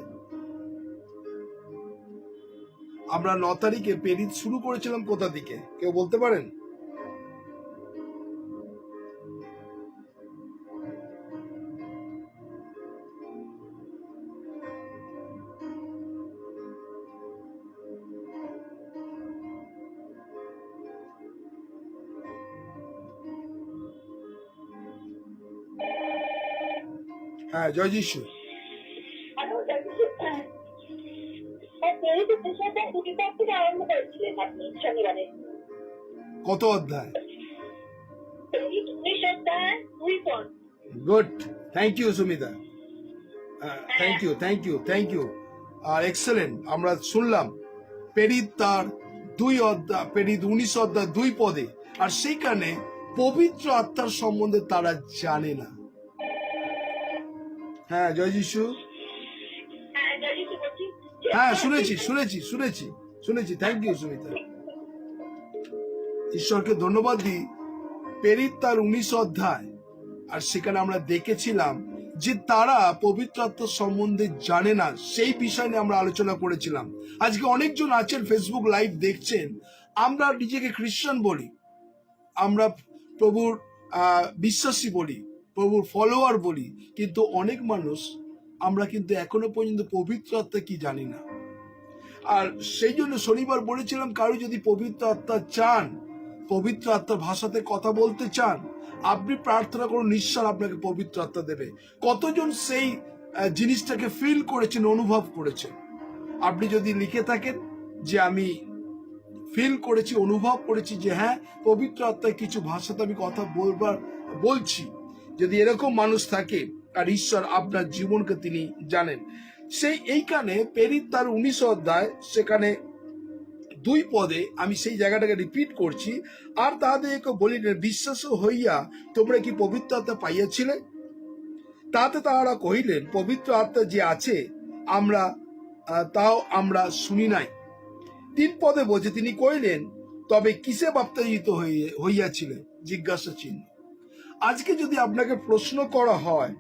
[SPEAKER 1] আমরা 9 তারিখে পেরিত শুরু করেছিলাম কোথা থেকে, কেউ বলতে পারেন? হ্যাঁ, জয় যিশু।
[SPEAKER 2] আরম্ভ করেছিলেন আপনি শনিবারে।
[SPEAKER 1] কত অধ্যায়?
[SPEAKER 2] 19 অধ্যায় 2 পদ।
[SPEAKER 1] Good, thank you Sumita, thank you আর এক্সেলেন্ট। আমরা শুনলাম পেরিত তার 2 অধ্যায়, পেরিত 19 অধ্যায় 2 পদে, আর সেইখানে পবিত্র আত্মার সম্বন্ধে তারা জানে না। হ্যাঁ, জয় যিশু। হ্যাঁ, শুনেছি। Thank you Sumita. ঈশ্বরকে ধন্যবাদ দিই। পেরিত তার 19 অধ্যায়, আর সেখানে আমরা দেখেছিলাম যে তারা পবিত্র আত্মার সম্বন্ধে জানে না, সেই বিষয় নিয়ে আমরা আলোচনা করেছিলাম। আজকে অনেকজন আছেন, ফেসবুক লাইভ দেখছেন, আমরা নিজেকে খ্রিস্টান বলি, আমরা প্রভুর বিশ্বাসী বলি, প্রভুর ফলোয়ার বলি, কিন্তু অনেক মানুষ আমরা কিন্তু এখনো পর্যন্ত পবিত্র আত্মা কি জানি না। আর সেই জন্য শনিবার বলেছিলাম, কারো যদি পবিত্র আত্মা চান, পবিত্র আত্মার ভাষাতে কথা বলতে চান, আপনি প্রার্থনা করুন, ঈশ্বর আপনাকে পবিত্র আত্মা দেবে। কতজন সেই জিনিসটাকে ফিল করেছেন, অনুভব করেছেন? আপনি যদি লিখে থাকেন যে আমি ফিল করেছি, অনুভব করেছি যে হ্যাঁ, পবিত্র আত্মায় কিছু ভাষাতে আমি কথা বলছি, যদি এরকম মানুষ থাকে, আর ঈশ্বর আপনার জীবনকে তিনি জানেন। সেই এইখানে পেরিত তার 19 অধ্যায়, সেখানে 2 পদে আমি সেই জায়গাটাকে রিপিট করছি। আর তাহাদেরকে বলিলেন, বিশ্বাস হইয়া তোমরা কি পবিত্র আত্মা পাইয়াছিলে? তাতে তাহারা কহিলেন, পবিত্র আত্মা যে আছে তাও আমরা শুনি নাই। 3 পদে বলছে, তিনি কহিলেন, তবে কিসে বাপ্তায়িত হইয়াছিলেন? জিজ্ঞাসা চিহ্ন। আজকে যদি আপনাকে প্রশ্ন করা হয়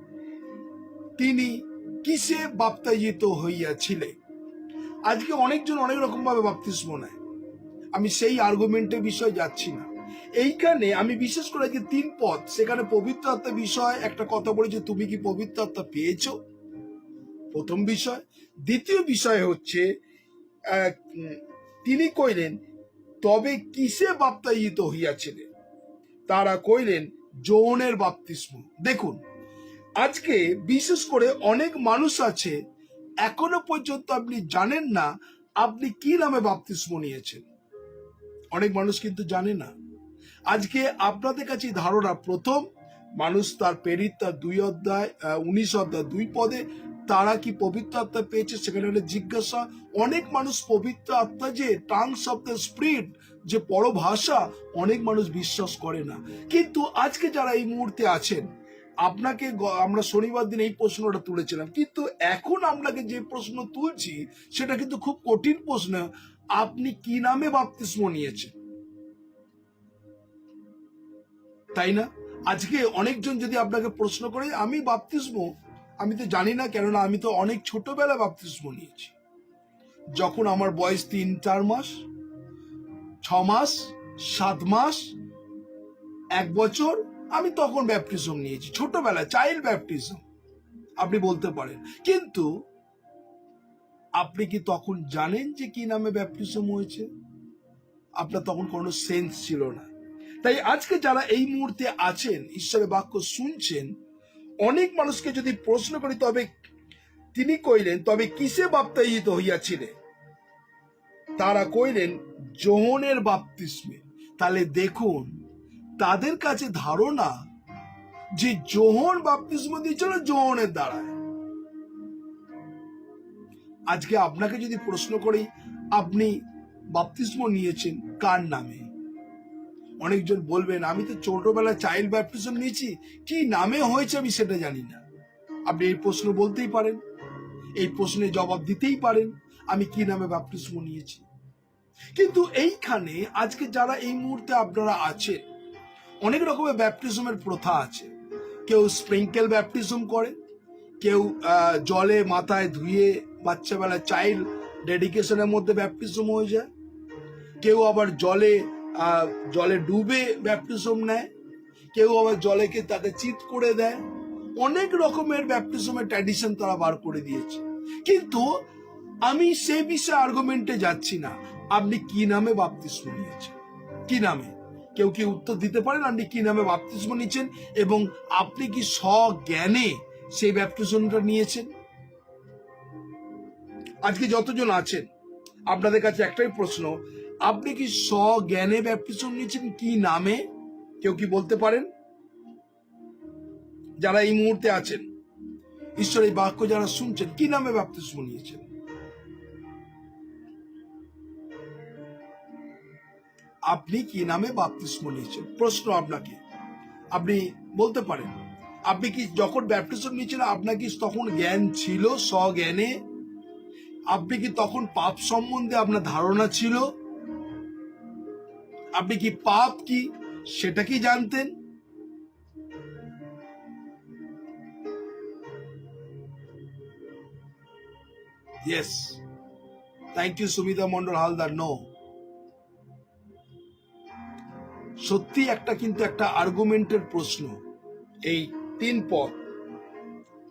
[SPEAKER 1] তিনি কিসে বাপ্তায়িত হইয়াছিলেন, আজকে অনেকজন অনেক রকম ভাবে বাপ্তিস্ম নেয়, আমি সেই আর্গুমেন্টের বিষয়ে যাচ্ছি না। এইখানে আমি বিশেষ করে যে 3 পদ, সেখানে পবিত্র আত্মা বিষয় একটা কথা বলেছে, তুমি কি পবিত্র আত্মা পেয়েছো? প্রথম বিষয়। দ্বিতীয় বিষয় হচ্ছে তিনি কইলেন, তবে কিসে বাপ্তায়িত হইয়াছিলেন? তারা কইলেন, যোহনের বাপ্তিস্ম। দেখুন, আজকে বিশেষ করে অনেক মানুষ আছে, এখনো পর্যন্ত আপনি জানেন না আপনি কি নামে বাপ্তিস্ম নিয়েছেন। অনেক মানুষ কিন্তু জানে না। আজকে আপনাদের কাছে ধারণা, প্রথম মানুষ তার পেরিত তার 2 অধ্যায় 19 অধ্যায় 2 পদে তারা কি পবিত্র আত্মা পেয়েছে, সেখানে হলে জিজ্ঞাসা। অনেক মানুষ পবিত্র আত্মা যে টাংস অফ দ্য স্পিরিট, যে পরভাষা, অনেক মানুষ বিশ্বাস করে না। কিন্তু আজকে যারা এই মুহূর্তে আছেন, আপনাকে আমরা শনিবার দিন এই প্রশ্নটা তুলেছিলাম, কিন্তু এখন আপনাকে যে প্রশ্ন তুলছি সেটা কিন্তু খুব কঠিন প্রশ্ন। আপনি কি নামে বাপ্তিস্ম নিয়েছেন, তাই না? আজকে অনেকজন যদি আপনাকে প্রশ্ন করে, আমি বাপ্তিস্ম আমি তো জানি না, কেননা আমি তো অনেক ছোটবেলায় বাপ্তিস্ম নিয়েছি। যখন আমার বয়স 3-4 মাস, 6 মাস, 7 মাস, 1 বছর, আমি তখন ব্যাপটিজম নিয়েছি, ছোটবেলায়, চাইল্ড ব্যাপটিজম আপনি বলতে পারেন। কিন্তু আপনি কি তখন জানেন যে কি নামে ব্যাপটিজম হয়েছে? আপনার তখন কোনো সেন্স ছিল না। তাই আজকে যারা এই মুহূর্তে আছেন, ঈশ্বরের বাক্য শুনছেন, অনেক মানুষকে যদি প্রশ্ন করি, তবে তিনি কইলেন, তবে কিসে বাপ্তায়িত হইয়াছিলেন? তারা কইলেন, যোহনের বাপ্তিস্মে। তাহলে দেখুন, তাদের কাছে ধারণা যে যোহন বাপ্তিস্ম দিয়েছিল যোহনের দ্বারায়। আজকে আপনাকে যদি প্রশ্ন করি, আপনি বাপ্তিস্ম নিয়েছেন কার নামে? অনেকজন বলবেন, আমি তো ছোটবেলায় চাইল্ড ব্যাপটিজম নিয়েছি, কি নামে হয়েছে আমি সেটা জানি না। আপনি এই প্রশ্ন বলতেই পারেন, এই প্রশ্নের জবাব দিতেই পারেন, আমি কি নামে বাপ্তিস্ম নিয়েছি। কিন্তু এইখানে আজকে যারা এই মুহূর্তে আপনারা আছেন, অনেক রকমের ব্যাপটিজমের প্রথা আছে। কেউ স্প্রিঙ্কেল ব্যাপটিজম করে, কেউ জলে মাথায় ধুয়ে বাচ্চাবেলা চাইল্ড ডেডিকেশনের মধ্যে ব্যাপটিজম হয়ে যায়, কেউ আবার জলে ডুবে ব্যাপটিজম নেয়, কেউ আবার জলেকে তাকে চিৎ করে দেয়। অনেক রকমের ব্যাপটিজমের ট্র্যাডিশন তারা বার করে দিয়েছে। কিন্তু আমি সেই বিষয়ে আর্গুমেন্টে যাচ্ছি না। আপনি কি নামে বাপ্তিস্ম নিয়েছেন? কি নামে? কেউ কি উত্তর দিতে পারেন আপনি কি নামে বাপ্তিস্ম নিয়েছেন এবং আপনি কি স্বজ্ঞানে সেই ব্যাপটিজমটা নিয়েছেন? আজকে যতজন আছেন আপনাদের কাছে একটাই প্রশ্ন, আপনি কি স্বজ্ঞানে ব্যাপটিজম নিয়েছেন? কি নামে? কেউ কি বলতে পারেন? যারা এই মুহূর্তে আছেন, ঈশ্বরের বাক্য যারা শুনছেন, কি নামে বাপ্তিস্ম নিয়েছেন? আপনি কি নামে বাপ্তিস্ম নিয়েছেন? প্রশ্ন আপনাকে, আপনি বলতে পারেন। আপনি কি যখন ব্যাপটিজম নিয়েছেন আপনার কি তখন জ্ঞান ছিল? স্বজ্ঞানে আপনি কি তখন পাপ সম্বন্ধে আপনার ধারণা ছিল? আপনি কি পাপ কি সেটা কি জানতেন? Yes, thank you Sumita Mondal Haldar. No, সত্যি কিন্তু একটা আর্গুমেন্টের প্রশ্ন। এই 3 পদ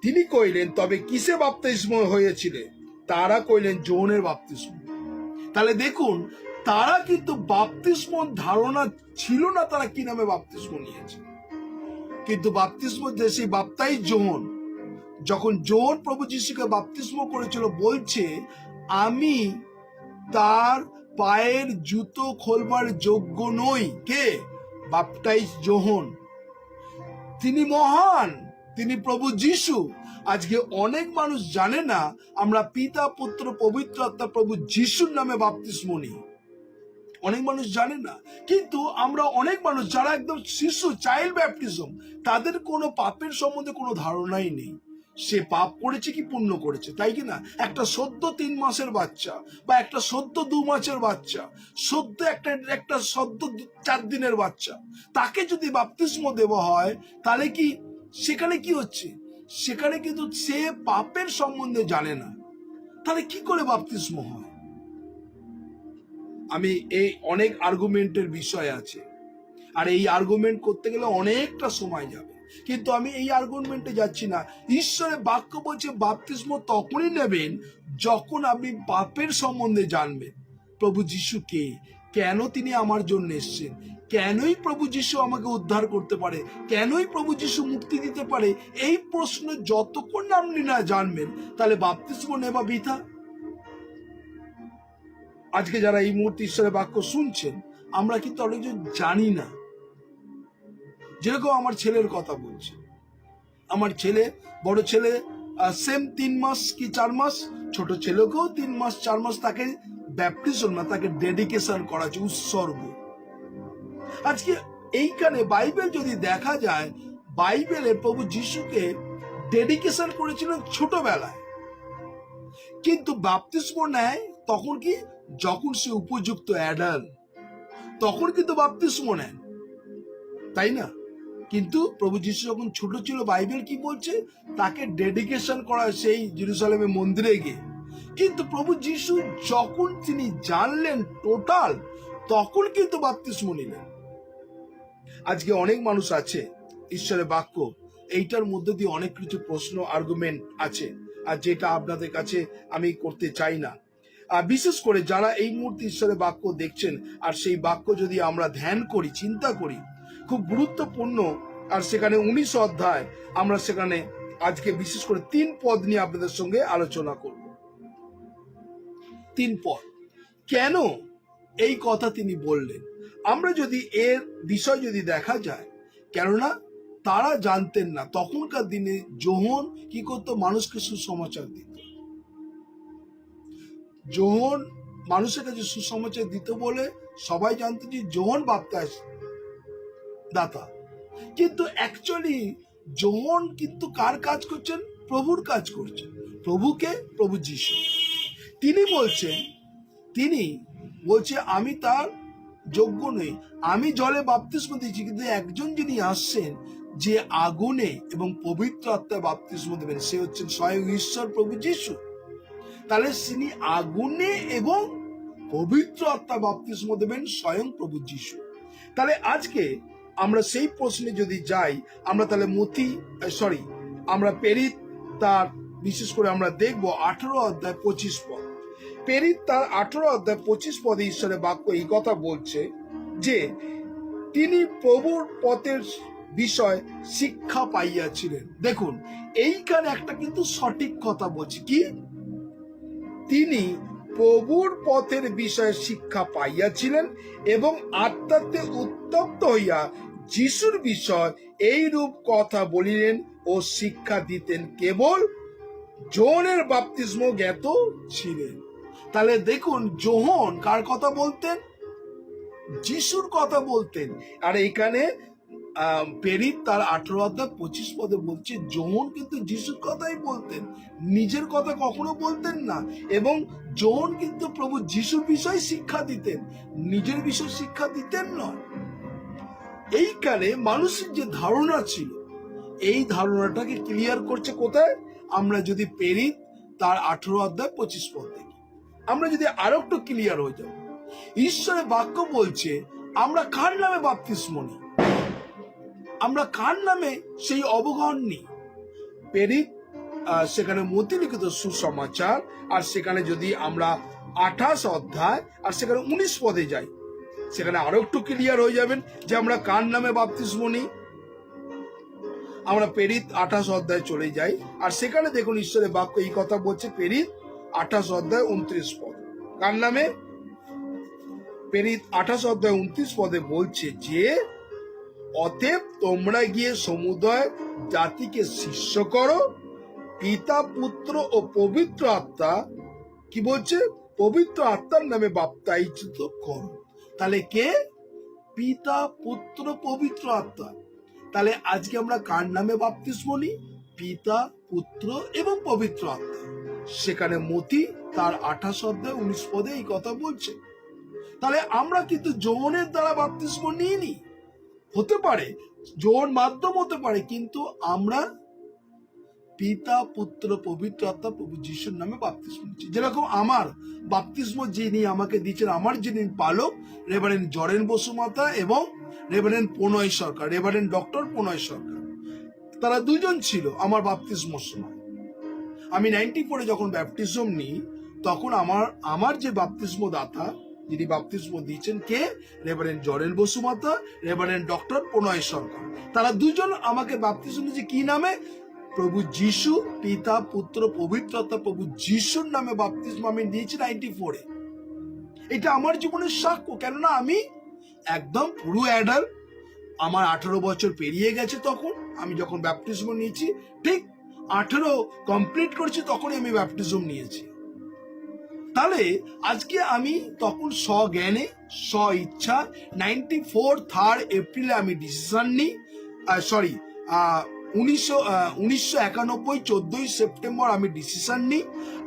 [SPEAKER 1] তিনি কইলেন, তবে কিসে বাপ্তিস্ম হয়েছিল? তারা কইলেন যোহনের বাপ্তিস্ম। তাহলে দেখুন, তারা কিন্তু বাপ্তিস্ম ধারণা ছিল না তারা কি নামে বাপ্তিস্ম নিয়েছে। কিন্তু বাপ্তিস্ম যে সেই বাপ্তাই যোহন, যখন যোহন প্রভু যিশুকে বাপ্তিস্ম করেছিল, বলছে আমি তার পায়ের জুতো খোলবার যোগ্য নই। কে? বাপ্টাইজ যোহন। তিনি মহান, তিনি প্রভু যিশু। আজকে অনেক মানুষ জানে না আমরা পিতা পুত্র পবিত্র আত্মা প্রভু যিশুর নামে বাপ্তিস্ম নিই। অনেক মানুষ জানে না। কিন্তু আমরা অনেক মানুষ যারা একদম শিশু, চাইল্ড ব্যাপটিজম, তাদের কোনো পাপের সম্বন্ধে কোনো ধারণাই নেই। সে পাপ করেছে কি পুণ্য করেছে, তাই কি না? একটা সদ্য 3 মাসের বাচ্চা বা একটা সদ্য 2 মাসের বাচ্চা, সদ্য একটা সদ্য 4 দিনের বাচ্চা, তাকে যদি বাপ্তিস্ম দেওয়া হয়, তাহলে কি সেখানে কি হচ্ছে? সেখানে কিন্তু সে পাপের সম্বন্ধে জানে না, তাহলে কি করে বাপ্তিস্ম হয়? আমি এই অনেক আর্গুমেন্টের বিষয় আছে, আর এই আর্গুমেন্ট করতে গেলে অনেকটা সময় যাবে, কিন্তু আমি এই আর্গুমেন্টে যাচ্ছি না। ঈশ্বরের বাক্য বলছে বাপ্তিস্ম তখনই নেবেন যখন আপনি পাপের সম্বন্ধে জানবেন। প্রভু যিশু কে, কেন তিনি আমার জন্য এসেছেন, কেনই প্রভু যিশু আমাকে উদ্ধার করতে পারে, কেনই প্রভু যিশু মুক্তি দিতে পারে, এই প্রশ্ন যতক্ষণ আপনি না জানবেন, তাহলে বাপ্তিস্ম নেওয়া বৃথা। আজকে যারা এই মুহূর্তে ঈশ্বরের বাক্য শুনছেন, আমরা কিন্তু অনেকজন জানি না। যেরকম আমার ছেলের কথা বলছে, আমার ছেলে, বড় ছেলে সেম 3 মাস কি 4 মাস, ছোট ছেলেকেও 3 মাস 4 মাস তাকে ব্যাপটিজম না, তাকে ডেডিকেশন করা হচ্ছে, উৎসর্গ। আজকে এইখানে বাইবেল যদি দেখা যায়, বাইবেলে প্রভু যিশুকে ডেডিকেশন করেছিলেন ছোটবেলায়, কিন্তু বাপ্তিস্ম নেয় তখন কি? যখন সে উপযুক্ত অ্যাডাল্ট, তখন কিন্তু বাপ্তিস্ম নেন, তাই না? কিন্তু প্রভু যিশু যখন ছোট ছিল, বাইবেল কি বলছে? তাকে ডেডিকেশন করা সেই জেরুজালেমের মন্দিরে গিয়ে। কিন্তু প্রভু যিশু যখন তিনি জানলেন টোটাল, তখন কিন্তু বাপ্তিস্ম নিলেন। আজকে অনেক মানুষ আছে, ঈশ্বরের বাক্য এইটার মধ্যে দিয়ে অনেক কিছু প্রশ্ন আর্গুমেন্ট আছে, আর যেটা আপনাদের কাছে আমি করতে চাই না। বিশেষ করে যারা এই মুহূর্তে ঈশ্বরের বাক্য দেখছেন, আর সেই বাক্য যদি আমরা ধ্যান করি, চিন্তা করি, খুব গুরুত্বপূর্ণ। আর সেখানে 19 অধ্যায়, আমরা সেখানে আজকে বিশেষ করে 3 পদ নিয়ে আপনাদের সঙ্গে আলোচনা করব। 3 পদ কেন এই কথা তিনি বললেন, আমরা যদি এর বিষয় যদি দেখা যায়, কেননা তারা জানতেন না তখনকার দিনে যোহন কি করতো? মানুষকে সুসমাচার দিত। যোহন মানুষের কাছে সুসমাচার দিত বলে সবাই জানতো যে যোহন বাপ্তাইজ দাতা। কিন্তু অ্যাকচুয়ালি যোহন কিন্তু কার কাজ করছেন? প্রভুর কাজ করছেন। প্রভুকে? প্রভু যিশু। তিনি বলছে আমি তার যোগ্য নই। আমি জলে বাপ্তিস্ম দিয়েছি, কিন্তু একজন যিনি আসছেন যে আগুনে এবং পবিত্র আত্মায় বাপ্তিস্ম দেবেন, সে হচ্ছেন স্বয়ং ঈশ্বর প্রভু যিশু। তাহলে তিনি আগুনে এবং পবিত্র আত্মা বাপ্তিস্ম দেবেন স্বয়ং প্রভু যিশু। তাহলে আজকে আমরা সেই প্রশ্নে যদি যাই, আমরা তাহলে আমরা পেরিত তার বিশেষ করে আমরা দেখব 18 অধ্যায় 25 পদ। পেরিত তার 18 অধ্যায় 25 পদে ঈশ্বরের বাক্য এই কথা বলছে যে তিনি প্রভুর পথের বিষয় শিক্ষা পাইয়াছিলেন। দেখুন, এইখানে একটা কিন্তু সঠিক কথা বলছি, কি তিনি প্রভুর পথের বিষয়ে শিক্ষা পাইয়াছিলেন এবং আত্মাতে উত্তপ্ত হইয়া যিশুর বিষয় এইরূপ কথা বলিলেন ও শিক্ষা দিতেন, কেবল যোহনের বাপ্তিস্ম জ্ঞাত ছিলেন। তাহলে দেখুন, যোহন কার কথা বলতেন? যিশুর কথা বলতেন। আর এখানে পেরিত তার 18 অধ্যায় 25 পদে বলছে যোহন কিন্তু যিশুর কথাই বলতেন, নিজের কথা কখনো বলতেন না। এবং যোহন কিন্তু প্রভু যিশুর বিষয়ে শিক্ষা দিতেন, নিজের বিষয় শিক্ষা দিতেন নয়। এইখানে মানুষের যে ধারণা ছিল, এই ধারণাটাকে ক্লিয়ার করছে কোথায়? আমরা যদি পেরিত তার 18 অধ্যায় 25 পদ দেখি, আমরা যদি আরো একটু ক্লিয়ার হয়ে যাব। ঈশ্বরের বাক্য বলছে আমরা কার নামে বাপ্তিস্ম নিই, আমরা কার নামে সেই অবগাহন নিই। পেরিত সেখানে মতি লিখিত সুসমাচার, আর সেখানে যদি আমরা 28 অধ্যায় আর সেখানে 19 পদে যাই, সেখানে আরো একটু ক্লিয়ার হয়ে যাবেন যে আমরা কার নামে বাপ্তিস্ম নিই। আমরা পেরিত 28 অধ্যায় চলে যাই, আর সেখানে দেখুন ঈশ্বরের বাক্য এই কথা বলছে। পেরিত 28 অধ্যায় 29 পদ, কার নামে? পেরিত 28 অধ্যায় 29 পদে বলছে যে অতএব তোমরা গিয়ে সমুদয় জাতিকে শিষ্য করো, পিতা পুত্র ও পবিত্র আত্মা, কি বলছে? পবিত্র আত্মার নামে বাপ্তাইজিত করো। তাহলে কে? পিতা পুত্র পবিত্র আত্মা। তাহলে আজকে আমরা কার নামে বাপ্তিস্ম নিই? পিতা পুত্র এবং পবিত্র আত্মা। সেখানে মতি তার 28 অধ্যায় 19 পদে এই কথা বলছে। তাহলে আমরা কিন্তু যোহনের দ্বারা বাপ্তিস্ম নিইনি। হতে পারে যোহন মাধ্যম হতে পারে, কিন্তু আমরা পিতা পুত্র পবিত্র আত্মা প্রভু যিশুর নামে বাপ্তিস্ম নিচ্ছি। যেরকম আমার বাপ্তিস্ম যিনি আমাকে দিচ্ছেন, আমার যিনি পালক, রেভারেন্ড জরেন বসুমাতা এবং রেভারেন্ড প্রণয় সরকার, রেভারেন্ড ডক্টর প্রণয় সরকার, তারা দুজন ছিল আমার বাপ্তিস্মর সময়। আমি 94 যখন ব্যাপটিজম নিই, তখন আমার যে বাপ্তিস্ম দাতা যিনি বাপ্তিস্ম দিয়েছেন, কে? রেভারেন্ড জরেন বসুমাতা, রেভারেন্ড ডক্টর প্রণয় সরকার। তারা দুজন আমাকে বাপ্তিস্ম দিয়েছে কি নামে? প্রভু যিশু, পিতা পুত্র পবিত্র আত্মা প্রভু যিশুর নামে বাপ্তিস্ম আমি নিয়েছি 94-এ। এটা আমার জীবনের সাক্ষ্য, কেননা আমি একদম পুরো অ্যাডাল্ট, আমার 18 বছর পেরিয়ে গেছে তখন আমি যখন ব্যাপটিজম নিয়েছি। ঠিক 18 কমপ্লিট করেছি তখনই আমি ব্যাপটিজম নিয়েছি। তাহলে আজকে আমি তখন স্বজ্ঞানে স্ব ইচ্ছা 94 3rd এপ্রিলে আমি ডিসিশন নিই, 1991 14 সেপ্টেম্বর আমি ডিসিশন নিই,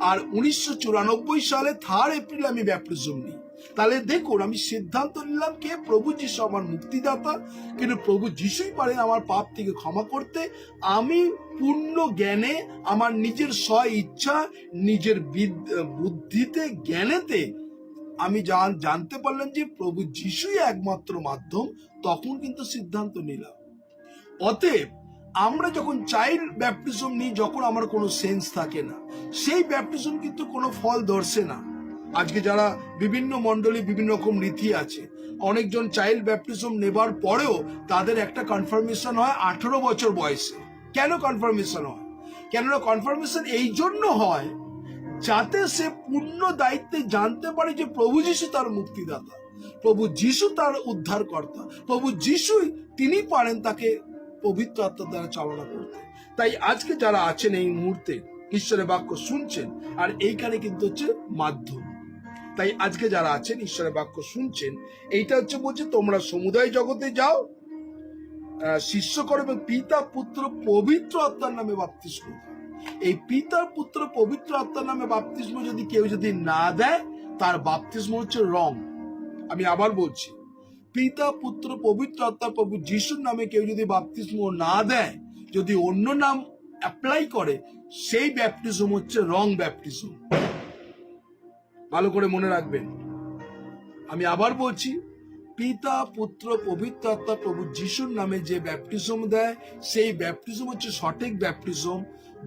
[SPEAKER 1] আর 1994 সালে 3rd এপ্রিল আমি ব্যাপটিজম নিই। তাহলে দেখুন, আমি সিদ্ধান্ত নিলাম কে? প্রভু যিশু আমার মুক্তিদাতা, কিন্তু প্রভু যিশুই পারেন আমার পাপ থেকে ক্ষমা করতে। আমি পূর্ণ জ্ঞানে, আমার নিজের স্ব ইচ্ছা, নিজের বুদ্ধিতে, জ্ঞানেতে আমি জানতে পারলাম যে প্রভু যিশুই একমাত্র মাধ্যম, তখন কিন্তু সিদ্ধান্ত নিলাম। অতএব আমরা যখন চাইল্ড ব্যাপটিজম নিই, যখন আমার কোনো সেন্স থাকে না, সেই ব্যাপটিজম কিন্তু কোনো ফল ধরছে না। আজকে যারা বিভিন্ন মন্ডলী বিভিন্ন রকম রীতি আছে, অনেকজন চাইল্ড ব্যাপটিজম নেবার পরেও তাদের একটা কনফার্মেশন হয় 18 বছর বয়সে। কেন কনফার্মেশন হয়? কেননা কনফার্মেশন এই জন্য হয় যাতে সে পূর্ণ দায়িত্বে জানতে পারে যে প্রভু যিশু তার মুক্তিদাতা, প্রভু যিশু তার উদ্ধারকর্তা, প্রভু যিশুই তিনি পারেন তাকে পবিত্র আত্মার দ্বারা চালনা করতে। তাই আজকে যারা আছেন এই মুহূর্তে ঈশ্বরের বাক্য শুনছেন, আর এইখানে কিন্তু হচ্ছে মাধ্যম। তাই আজকে যারা আছেন ঈশ্বরের বাক্য শুনছেন, এইটা হচ্ছে বলছে তোমরা সমুদায় জগতে যাও, শিষ্য করো এবং পিতা পুত্র পবিত্র আত্মার নামে বাপ্তিস্ম। এই পিতা পুত্র পবিত্র আত্মার নামে বাপ্তিস্ম যদি কেউ না দেয়, তার বাপ্তিস্ম হচ্ছে রং। আমি আবার বলছি, পিতা পুত্র পবিত্র আত্মা প্রভু যিশুর নামে কেউ যদি বাপ্তিস্ম না দেয়, যদি অন্য নাম অ্যাপ্লাই করে, সেই ব্যাপটিজম হচ্ছে রং ব্যাপটিজম। ভালো করে মনে রাখবেন। আমি আবার বলছি, পিতা পুত্র পবিত্র আত্মা প্রভু যিশুর নামে যে ব্যাপটিজম দেয়, সেই ব্যাপটিজম হচ্ছে সঠিক ব্যাপটিজম।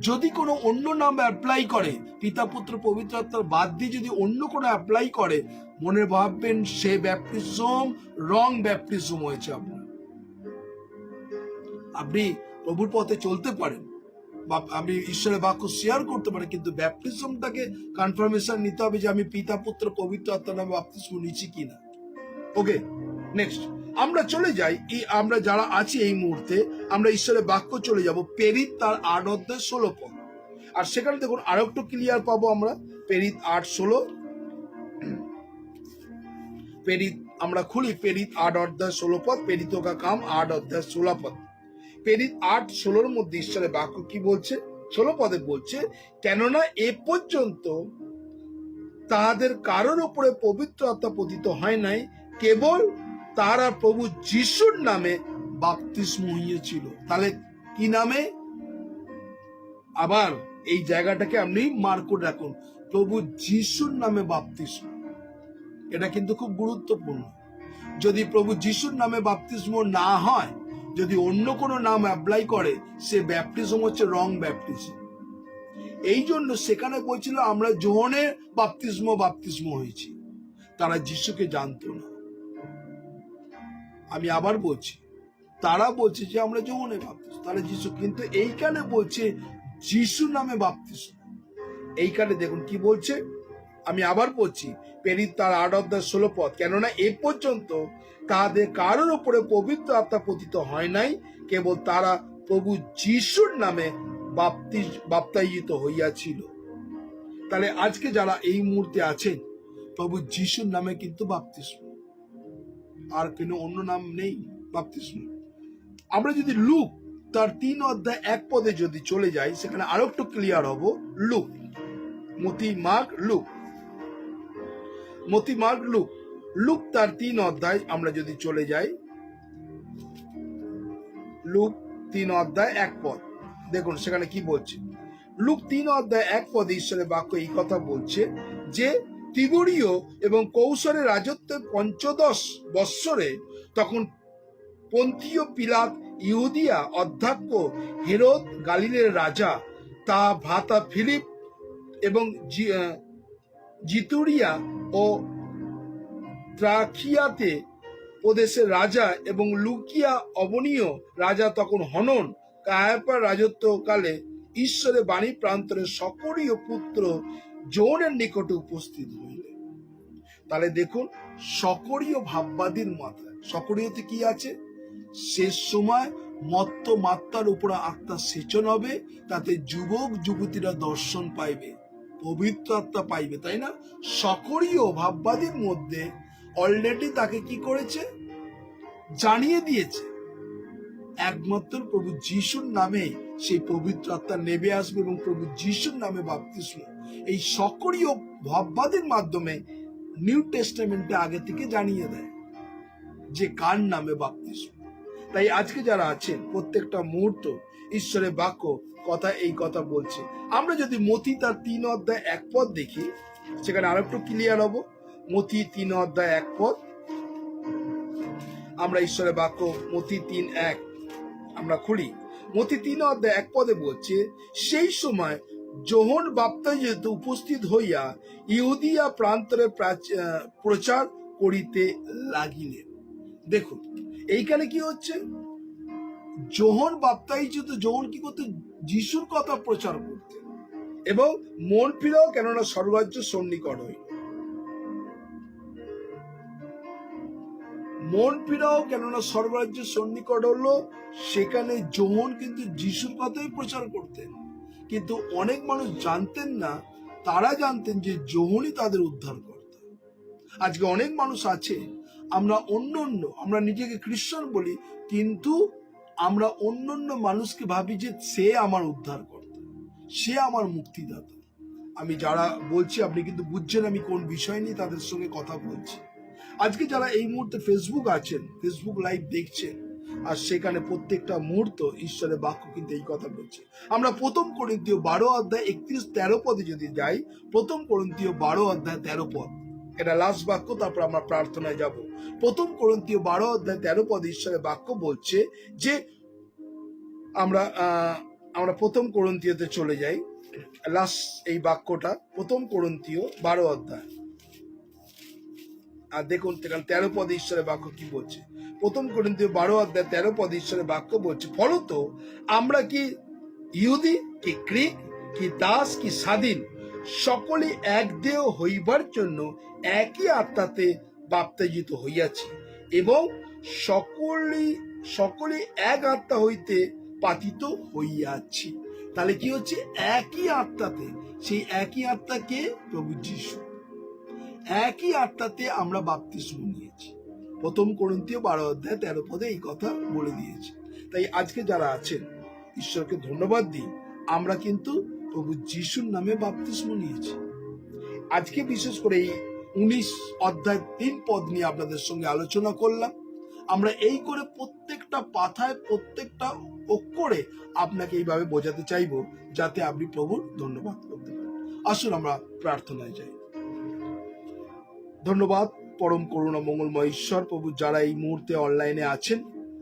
[SPEAKER 1] যদি কোনো অন্য নাম অ্যাপ্লাই করে, পিতা পুত্র পবিত্র আত্মার বাদ দিয়ে যদি অন্য কোনো অ্যাপ্লাই করে, মনে ভাববেন সে ব্যাপটিজম রং ব্যাপটিজম হয়েছে। আপনি প্রভুর পথে চলতে পারেন, আপনি ঈশ্বরের বাক্য শেয়ার করতে পারেন, কিন্তু ব্যাপটিজমটাকে কনফার্মেশন নিতে হবে যে আমি পিতা পুত্র পবিত্র আত্মার নামে বাপ্তিস্ম নিচ্ছি কিনা। ওকে, নেক্সট আমরা চলে যাই, আমরা যারা আছি এই মুহূর্তে আমরা ঈশ্বরের বাক্য চলে যাব প্রেরিত তার 8 অধ্যায় 16 পদ। আর সেখানে দেখুন আরো একটু ক্লিয়ার পাবো আমরা। প্রেরিত 8:16, প্রেরিত আমরা খুলি প্রেরিত 8 অধ্যায় 16 পদ, প্রেরিত কা কাম 8 অধ্যায় 16 পদ। প্রেরিত 8:16 মধ্যে ঈশ্বরের বাক্য কি বলছে? 16 পদে বলছে, কেননা এ পর্যন্ত তাদের কারোর উপরে পবিত্র আত্মা পতিত হয় নাই, কেবল তারা প্রভু যিশুর নামে বাপ্তিস্ম হইয়াছিল। তাহলে কি নামে? আবার এই জায়গাটাকে আপনি মার্ক করে রাখুন, প্রভু যিশুর নামে বাপ্তিস্ম। এটা কিন্তু খুব গুরুত্বপূর্ণ। যদি প্রভু যিশুর নামে বাপ্তিস্ম না হয়, যদি অন্য কোনো নাম অ্যাপ্লাই করে, সে ব্যাপটিজম হচ্ছে রং ব্যাপটিজম। এই জন্য সেখানে বলছিল আমরা যোহনে বাপ্তিস্ম হয়েছি, তারা যিশুকে জানতো না। আমি আবার বলছি, তারা বলছে যে আমরা যোহনে বাপ্তিস্ম, তারা যিশু, কিন্তু এইখানে বলছে যিশু নামে বাপ্তিস্ম। এইখানে দেখুন কি বলছে, আমি আবার বলছি প্রেরিত তার 8 অধ্যায় 16 পদ, কেননা এ পর্যন্ত তাদের কারোর উপরে পবিত্র আত্মা পতিত হয় নাই, কেবল তারা প্রভু যিশুর নামে বাপ্তায়িত হইয়াছিল। তাহলে আজকে যারা এই মুহূর্তে আছেন, প্রভু যিশুর নামে কিন্তু বাপ্তিস্ম, আর কোনো অন্য নাম নেই বাপ্তিস্ম। আমরা যদি লুক তার 3 অধ্যায় 1 পদে যদি চলে যাই, সেখানে আরো একটু ক্লিয়ার হব। লুক, মতি, মার্ক, লুক, মতি, মার্ক, লুক, লুক তার 3 অধ্যায় আমরা যদি চলে যাই, লুক 3 অধ্যায় 1 পদ, দেখুন সেখানে কি বলছে। লুক 3 অধ্যায় 1 পদে ঈশ্বরের বাক্য এই কথা বলছে যে তিবরীয় এবং কৌশলের রাজত্বের 15 বৎসরে তখন পন্থীয় পিলাত ইহুদিয়া অধ্যক্ষ, হেরোদ গালিলের রাজা, তা ভ্রাতা ফিলিপ এবং জিতুরিয়া ও ত্রাখিয়াতে প্রদেশের রাজা এবং লুকিয়া অবনীয় রাজা তখন হনন, কায়াফার রাজত্বকালে ঈশ্বরের বাণী প্রান্তরে সকরীয় পুত্র যোহনের নিকটে উপস্থিত হইলেন। তাহলে দেখুন, সকরীয় ভাববাদীর মাথায়, সকরীয়তে কি আছে? শেষ সময় মত্ত মাত্রার উপর আত্মা সেচন হবে, তাতে যুবক যুবতীরা দর্শন পাইবে, পবিত্র আত্মা পাইবে, তাই না? সকরীয় ভাববাদীর মধ্যে অলরেডি তাকে কি করেছে? জানিয়ে দিয়েছে একমাত্র প্রভু যিশুর নামে সেই পবিত্র আত্মা নেমে আসবে এবং প্রভু যিশুর নামে বাপ্তিস্ম। এই সকরীয় ভাববাদীর মাধ্যমে নিউ টেস্টামেন্টে আগে থেকে জানিয়ে দেয় যে কার নামে বাপ্তিস্ম। তাই আজকে যারা আছেন, প্রত্যেকটা মুহূর্ত ঈশ্বরের বাক্য কথা এই কথা বলছে। আমরা যদি মতি তার 3 অধ্যায় 1 পদ দেখি, সেখানে আরো একটু ক্লিয়ার হব। মতি 3 অধ্যায় 1 পদ, আমরা ঈশ্বরের বাক্য মতি 3:1 আমরা খুলি। মতি 3 অধ্যায় 1 পদে বলছে, সেই সময় যোহন বাপ্তায়িত উপস্থিত হইয়া ইহুদিয়া প্রান্তরে প্রচার করিতে লাগিলেন। দেখুন এইখানে কি হচ্ছে? যোহন বাপ্তায়িত, যোহন কি করতে? যিশুর কথা প্রচার করতে, এবং মন ফিরাও, কেননা স্বর্গরাজ্য সন্নিকট হইল। মন ফিরাও, কেননা স্বর্গরাজ্য সন্নিকট হলো। সেখানে যোহন কিন্তু যিশুর কথাই প্রচার করতেন, কিন্তু অনেক মানুষ জানতেন না। তারা জানতেন যে যোহনই তাদের উদ্ধার করতেন। আজকে অনেক মানুষ আছে, আমরা আমরা নিজেকে খ্রিস্টান বলি, কিন্তু আমরা অন্য মানুষকে ভাবি যে সে আমার উদ্ধার করতে, সে আমার মুক্তিদাতা। আমি যারা বলছি, আপনি কিন্তু বুঝছেন আমি কোন বিষয় নিয়ে তাদের সঙ্গে কথা বলছি। আজকে যারা এই মুহূর্তে ফেসবুক আছেন, ফেসবুক লাইভ দেখছেন, আর সেখানে প্রত্যেকটা মুহূর্ত ঈশ্বরের বাক্য কিন্তু এই কথা বলছে। আমরা 1 করিন্থীয় 12 অধ্যায় 31-13 পদে যদি যাই, 1 করিন্থীয় 12 অধ্যায় 13 পদ, এটা লাস্ট বাক্য, তারপর আমরা প্রার্থনায় যাব। 1 করিন্থীয় 12 অধ্যায় 13 পদে ঈশ্বরের বাক্য বলছে যে আমরা 1 করিন্থীয়তে চলে যাই, লাস্ট এই বাক্যটা 1 করিন্থীয় 12 অধ্যায়, আর দেখুন 13 পদে ঈশ্বরের বাক্য কি বলছে। 1 করিন্থীয় 12 অধ্যায় 13 পদে ঈশ্বরের বাক্য বলছে, ফলত আমরা কি ইহুদি কি গ্রীক কি দাস কি স্বাধীন, সকলে এক দেহ হইবার জন্য একই আত্মাতে বাপ্তাজিত হইয়াছি, এবং সকলে এক আত্মা হইতে পাতিত হইয়াছি। তাহলে কি হচ্ছে? একই আত্মাতে। সেই একই আত্মাকে প্রভু যীশু, একই আত্মাতে আমরা বাপ্তিস্ম নিয়েছি। 1 করিন্থীয় 12 অধ্যায় 13 পদে এই কথা বলে দিয়েছে। তাই আজকে যারা আছেন, ঈশ্বরকে ধন্যবাদ দিই, আমরা কিন্তু প্রভু যীশুর নামে বাপ্তিস্ম নিয়েছি। আজকে বিশেষ করে এই 19 অধ্যায় 3 পদ নিয়ে আপনাদের সঙ্গে আলোচনা করলাম। আমরা এই করে প্রত্যেকটা পাথায়, প্রত্যেকটা অক্ষরে আপনাকে এইভাবে বোঝাতে চাইবো, যাতে আপনি প্রভুর ধন্যবাদ করতে পারেন। আসুন আমরা প্রার্থনায় যাই। ধন্যবাদ পরম করুণা মঙ্গলময় ঈশ্বর প্রভু, যারা এই মুহূর্তে অনলাইনে আছেন,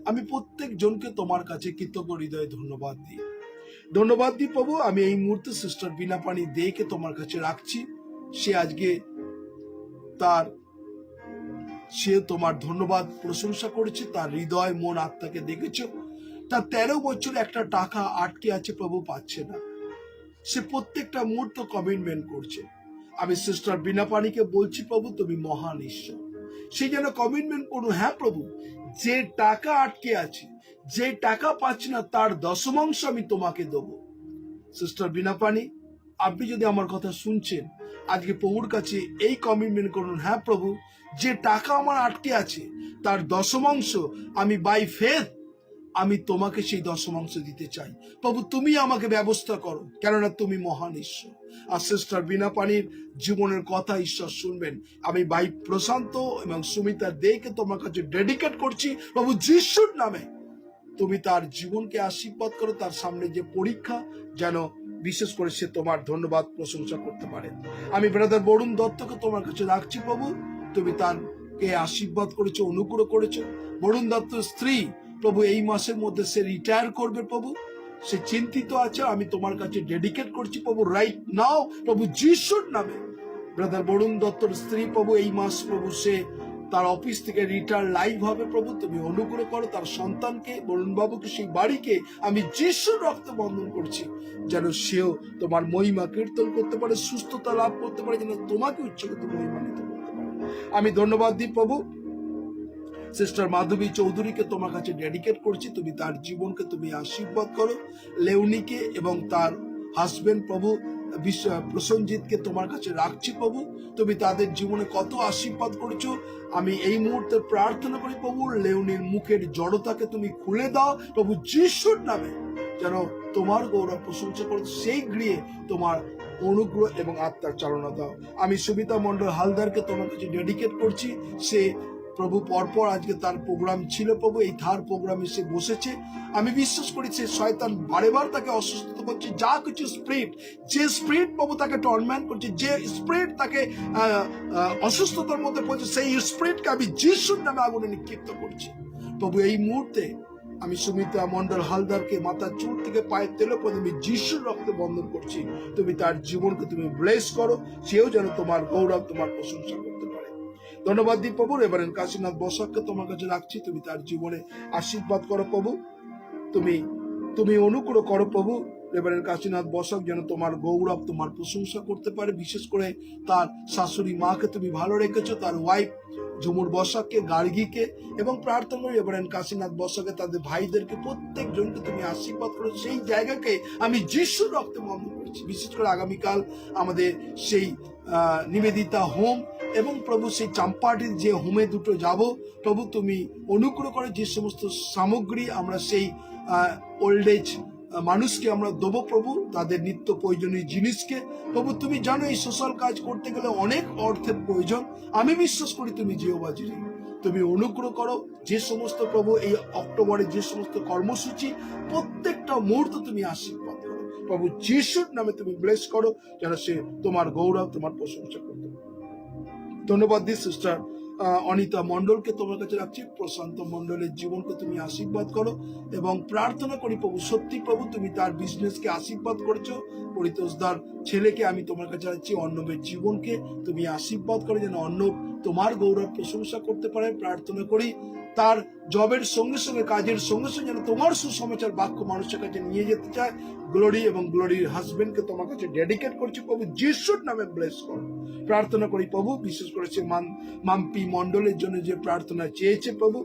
[SPEAKER 1] আমি প্রত্যেক জনকে তোমার কাছে কৃতজ্ঞ হৃদয়ে ধন্যবাদ দিই প্রভু। আমি এই মুহূর্তে সিস্টার বিনা পানি দেকে তোমার কাছে রাখছি। সে তোমার ধন্যবাদ প্রশংসা করেছে, তার হৃদয় মন আত্মাকে দেখেছো। তার 13 বছর একটা টাকা আটকে আছে প্রভু, পাচ্ছে না। সে প্রত্যেকটা মুহূর্ত কমিটমেন্ট করছে। আমি সিস্টার বিনা পানিকে বলছি প্রভু, তুমি মহান ঈশ্বর, সে যেন কমিটমেন্ট করুন। হ্যাঁ প্রভু, যে টাকা আটকে আছে, যে টাকা পাচ্ছে না, তার 10 আমি তোমাকে দেবো। সিস্টার বিনা পানি, আপনি যদি আমার কথা শুনছেন, আজকে প্রভুর কাছে এই কমিটমেন্ট করুন। হ্যাঁ প্রভু, যে টাকা আমার আটকে আছে, তার 10 আমি বাই ফেথ আমি তোমাকে সেই 10 দিতে চাই। প্রভু, তুমি আমাকে ব্যবস্থা করো, কেননা তুমি মহান ঈশ্বর। আর সিস্টার বিনা পানির জীবনের কথা ঈশ্বর শুনবেন। আমি ভাই প্রশান্ত এবং সুমিতা দেকে তোমার কাছে ডেডিকেট করছি প্রভু যিশুর নামে। তুমি তার জীবনকে আশীর্বাদ করো, তার সামনে যে পরীক্ষা, যেন বিশেষ করে সে তোমার ধন্যবাদ প্রশংসা করতে পারে। আমি ব্রাদার বরুণ দত্তকে তোমার কাছে রাখছি প্রভু, তুমি তারকে আশীর্বাদ করেছো, অনুগ্রহ করেছো। বরুণ দত্তর স্ত্রী প্রভু এই মাসের মধ্যে সে রিটায়ার করবে প্রভু, সে চিন্তিত আছে। আমি তোমার কাছে ডেডিকেট করছি প্রভু, রাইট নাও প্রভু যিশুর নামে। ব্রাদার বরুণ দত্তর স্ত্রী প্রভু এই মাস প্রভু সে তার অফিস থেকে রিটায়ার লাইভ হবে প্রভু, তুমি অনুগ্রহ করো। তার সন্তানকে, বরুণ বাবুকে, সেই বাড়িকে আমি যিশুর রক্তে বন্ধন করছি, যেন সেও তোমার মহিমা কীর্তন করতে পারে, সুস্থতা লাভ করতে পারে, যেন তোমাকে উচ্চকিত মহিমান্বিত করতে পারে। আমি ধন্যবাদ দিই প্রভু সিস্টার মাধবী চৌধুরীকে তোমার কাছে ডেডিকেট করছি, তুমি তার জীবনকে তুমি আশীর্বাদ করো। লেউনিকে এবং তার হাজবেন্ড প্রভু প্রসঞ্জিৎকে তোমার কাছে রাখছি প্রভু, তুমি তাদের জীবনে কত আশীর্বাদ করেছো। আমি এই মুহূর্তে প্রার্থনা করি প্রভু, লেউনির মুখের জড়তাকে তুমি খুলে দাও প্রভু যিশুর নামে, যেন তোমার গৌরব প্রশংসা করো, সেই গৃহে তোমার অনুগ্রহ এবং আত্মার চালনা দাও। আমি সুমিতা মন্ডল হালদারকে তোমার কাছে ডেডিকেট করছি। সে প্রভু পরপর আজকে তার প্রোগ্রাম ছিল প্রভু, এই থার প্রোগ্রামে সে বসেছে। আমি বিশ্বাস করি সে শয়তান বারেবার তাকে অসুস্থতা করছে, যা কিছু স্পিরিট, যে স্পিরিট প্রভু তাকে টর্মেন্ট করছে, যে স্পিরিট তাকে অসুস্থতার মধ্যে পড়ছে, সেই স্পিরিটকে আমি যিশুর নামে আগুনে নিক্ষিপ্ত করছি প্রভু। এই মুহূর্তে আমি সুমিতা মন্ডল হালদারকে মাথার চুল থেকে পায়ের তেল পর্যন্ত আমি যিশুর রক্তে বন্ধন করছি। তুমি তার জীবনকে তুমি ব্লেস করো, সেও যেন তোমার গৌরব, তোমার প্রশংসা করতে পারে। ধন্যবাদ দিই প্রভু। রেভারেন্ড কাশীনাথ বসাককে তোমার কাছে রাখছি, তুমি তার জীবনে আশীর্বাদ করো প্রভু, তুমি অনুগ্রহ করো প্রভু। রেভারেন্ড কাশীনাথ বসাক যেন তোমার গৌরব, তোমার প্রশংসা করতে পারে। বিশেষ করে তার শাশুড়ি মাকে তুমি ভালো রেখেছো, তার ওয়াইফ ঝুমুর বসাককে, গার্গীকে, এবং প্রার্থনা করি রেভারেন্ড কাশীনাথ বসাকে, তাদের ভাইদেরকে, প্রত্যেক জনকে তুমি আশীর্বাদ করো। সেই জায়গাকে আমি যিশুর রক্তে বন্ধন করছি। বিশেষ করে আগামীকাল আমাদের সেই নিবেদিতা হোম এবং প্রভু সেই চাম্পাটির যে হোমে দুটো যাব প্রভু, তুমি অনুগ্রহ করে যে সমস্ত সামগ্রী আমরা সেই ওল্ড এজ মানুষকে আমরা দেবো প্রভু, তাদের নিত্য প্রয়োজনীয় জিনিসকে। প্রভু তুমি জানো এই সোশ্যাল কাজ করতে গেলে অনেক অর্থের প্রয়োজন। আমি বিশ্বাস করি তুমি জিহোবা জিরে, তুমি অনুগ্রহ করো। যে সমস্ত প্রভু এই অক্টোবরে যে সমস্ত কর্মসূচি, প্রত্যেকটা মুহূর্ত তুমি আশীর্বাদ করো প্রভু যিশুর নামে, তুমি ব্লেস করো যেন সে তোমার গৌরব, তোমার প্রশংসা করতে পারে। ধন্যবাদ দিই সিস্টার অনিতা মন্ডলকে তোমার কাছে রাখছি। প্রশান্ত মন্ডলের জীবনকে তুমি আশীর্বাদ করো এবং প্রার্থনা করি প্রভু, সত্যি প্রভু তুমি তার বিজনেসকে আশীর্বাদ করেছো। পরিতোষদার ছেলেকে আমি তোমার কাছে রাখছি, অর্ণবের জীবনকে তুমি আশীর্বাদ করো যেন অর্ণব তোমার গৌরব প্রশংসা করতে পারে। প্রার্থনা করি তার জবের সঙ্গে সঙ্গে, কাজের সঙ্গে সঙ্গে যেন তোমার সুসমাচার বাক্য মানুষের কাছে নিয়ে যেতে চায়। গ্লোরি এবং গ্লোরির হাজবেন্ডকে তোমার কাছে ডেডিকেট করছি প্রভু যিশুর নামে, ব্লেস করো। প্রার্থনা করি প্রভু, বিশেষ করে সে মাম্পি মন্ডলের জন্য যে প্রার্থনা চেয়েছে প্রভু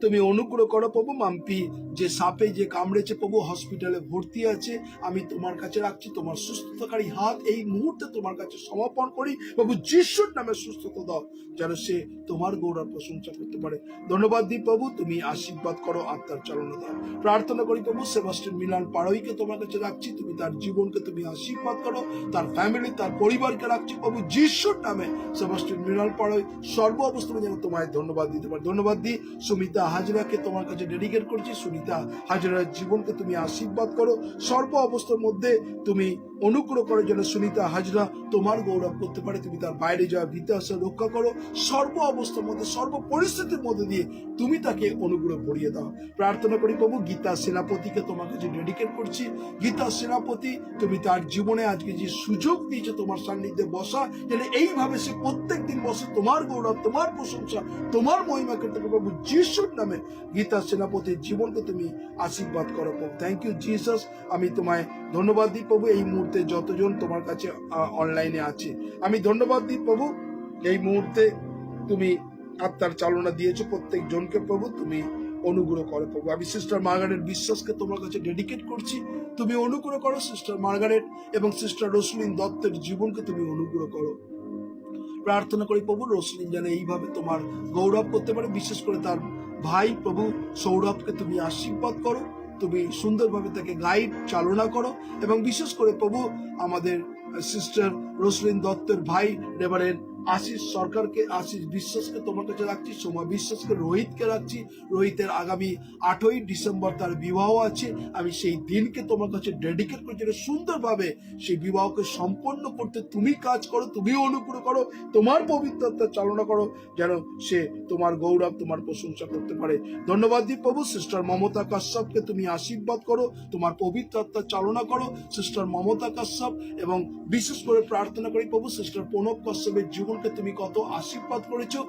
[SPEAKER 1] তুমি অনুগ্রহ করো প্রভু। মাম্পি যে সাপে যে কামড়েছে প্রভু, হসপিটালে ভর্তি আছে, আমি তোমার কাছে রাখছি। তোমার সুস্থতাকারী হাত এই মুহূর্তে তোমার কাছে সমর্পণ করি প্রভু যিশুর নামে, সুস্থতা দাও যেন সে তোমার গৌরব প্রশংসা করতে পারে। ধন্যবাদ দিই প্রভু, তুমি আশীর্বাদ করো, আত্মার চালনা দাও। প্রার্থনা করি প্রভু সেবাস্টিয়ান মিলান পাড়ইকে তোমার কাছে রাখছি, তুমি তার জীবনকে তুমি আশীর্বাদ করো, তার ফ্যামিলি, তার পরিবারকে রাখছি প্রভু যিশুর নামে। সেবাস্টিয়ান মিলান পাড়ই সর্ব অবস্থায় যেন তোমায় ধন্যবাদ দিতে পারে। ধন্যবাদ দিই সুমিতা হাজরাকে তোমার কাছে ডেডিকেট করছি। সুনিতা হাজরার জীবনকে তুমি আশীর্বাদ করো, সর্ব অবস্থার মধ্যে তুমি অনুগ্রহ করো যেন সুনিতা হাজরা তোমার গৌরব করতে পারে। তুমি তার বাইরে যাওয়া ভীতে আসা রক্ষা করো, সর্ব অবস্থার মধ্যে, সর্ব পরিস্থিতির মধ্যে দিয়ে তুমি তাকে অনুগ্রহ ভরিয়ে দাও। প্রার্থনা করি প্রভু গীতা সেনাপতিকে তোমার কাছে ডেডিকেট করছি। গীতা সেনাপতি তুমি তার জীবনে আজকে যে সুযোগ দিয়েছো তোমার সান্নিধ্যে বসা, যেন এইভাবে সে প্রত্যেক দিন বসে তোমার গৌরব, তোমার প্রশংসা, তোমার মহিমা করতে পারে প্রভু যিশুর নামে। গীতা সেনাপতির জীবনকে তুমি আশীর্বাদ করো প্রভু। Thank you Jesus. আমি তোমায় ধন্যবাদ দিই প্রভু এই মুহূর্তে যতজন তোমার কাছে অনলাইনে আছে, আমি ধন্যবাদ দিই প্রভু এই মুহূর্তে তুমি আত্মার চালনা দিয়েছো প্রত্যেক জনকে প্রভু, তুমি অনুগ্রহ করো প্রভু। আমি সিস্টার মার্গারেট বিশ্বাসকে তোমার কাছে ডেডিকেট করছি, তুমি অনুগ্রহ করো সিস্টার মার্গারেট এবং সিস্টার রোসলিন দত্তের জীবনকে তুমি অনুগ্রহ করো। প্রার্থনা করি প্রভু রোসলিন যেন এইভাবে তোমার গৌরব করতে পারে, বিশেষ করে তার ভাই প্রভু সৌরভকে তুমি আশীর্বাদ করো, তুমি সুন্দরভাবে তাকে গাইড চালনা করো এবং বিশেষ করে প্রভু আমাদের সিস্টার রোসলিন দত্তের ভাই রেভারেন্ড আশিস সরকারকে, আশিস বিশ্বাসকে তোমার কাছে রাখছি। সোমা বিশ্বাসকে, রোহিতকে রাখছি। রোহিতের আগামী 8ই ডিসেম্বর তার বিবাহ আছে, আমি সেই দিনকে তোমার কাছে ডেডিকেট করছি যেন সুন্দরভাবে সেই বিবাহকে সম্পন্ন করতে তুমি কাজ করো, তুমি অনুগ্রহ করো, তোমার পবিত্রতা চালনা করো যেন সে তোমার গৌরব, তোমার প্রশংসা করতে পারে। ধন্যবাদ দিই প্রভু সিস্টার মমতা কাশ্যপকে তুমি আশীর্বাদ করো, তোমার পবিত্রতা চালনা করো সিস্টার মমতা কাশ্যপ এবং বিশেষ করে প্রার্থনা করি প্রভু সিস্টার প্রণব কাশ্যপের জীবনকে তুমি কত আশীর্বাদ করেছো।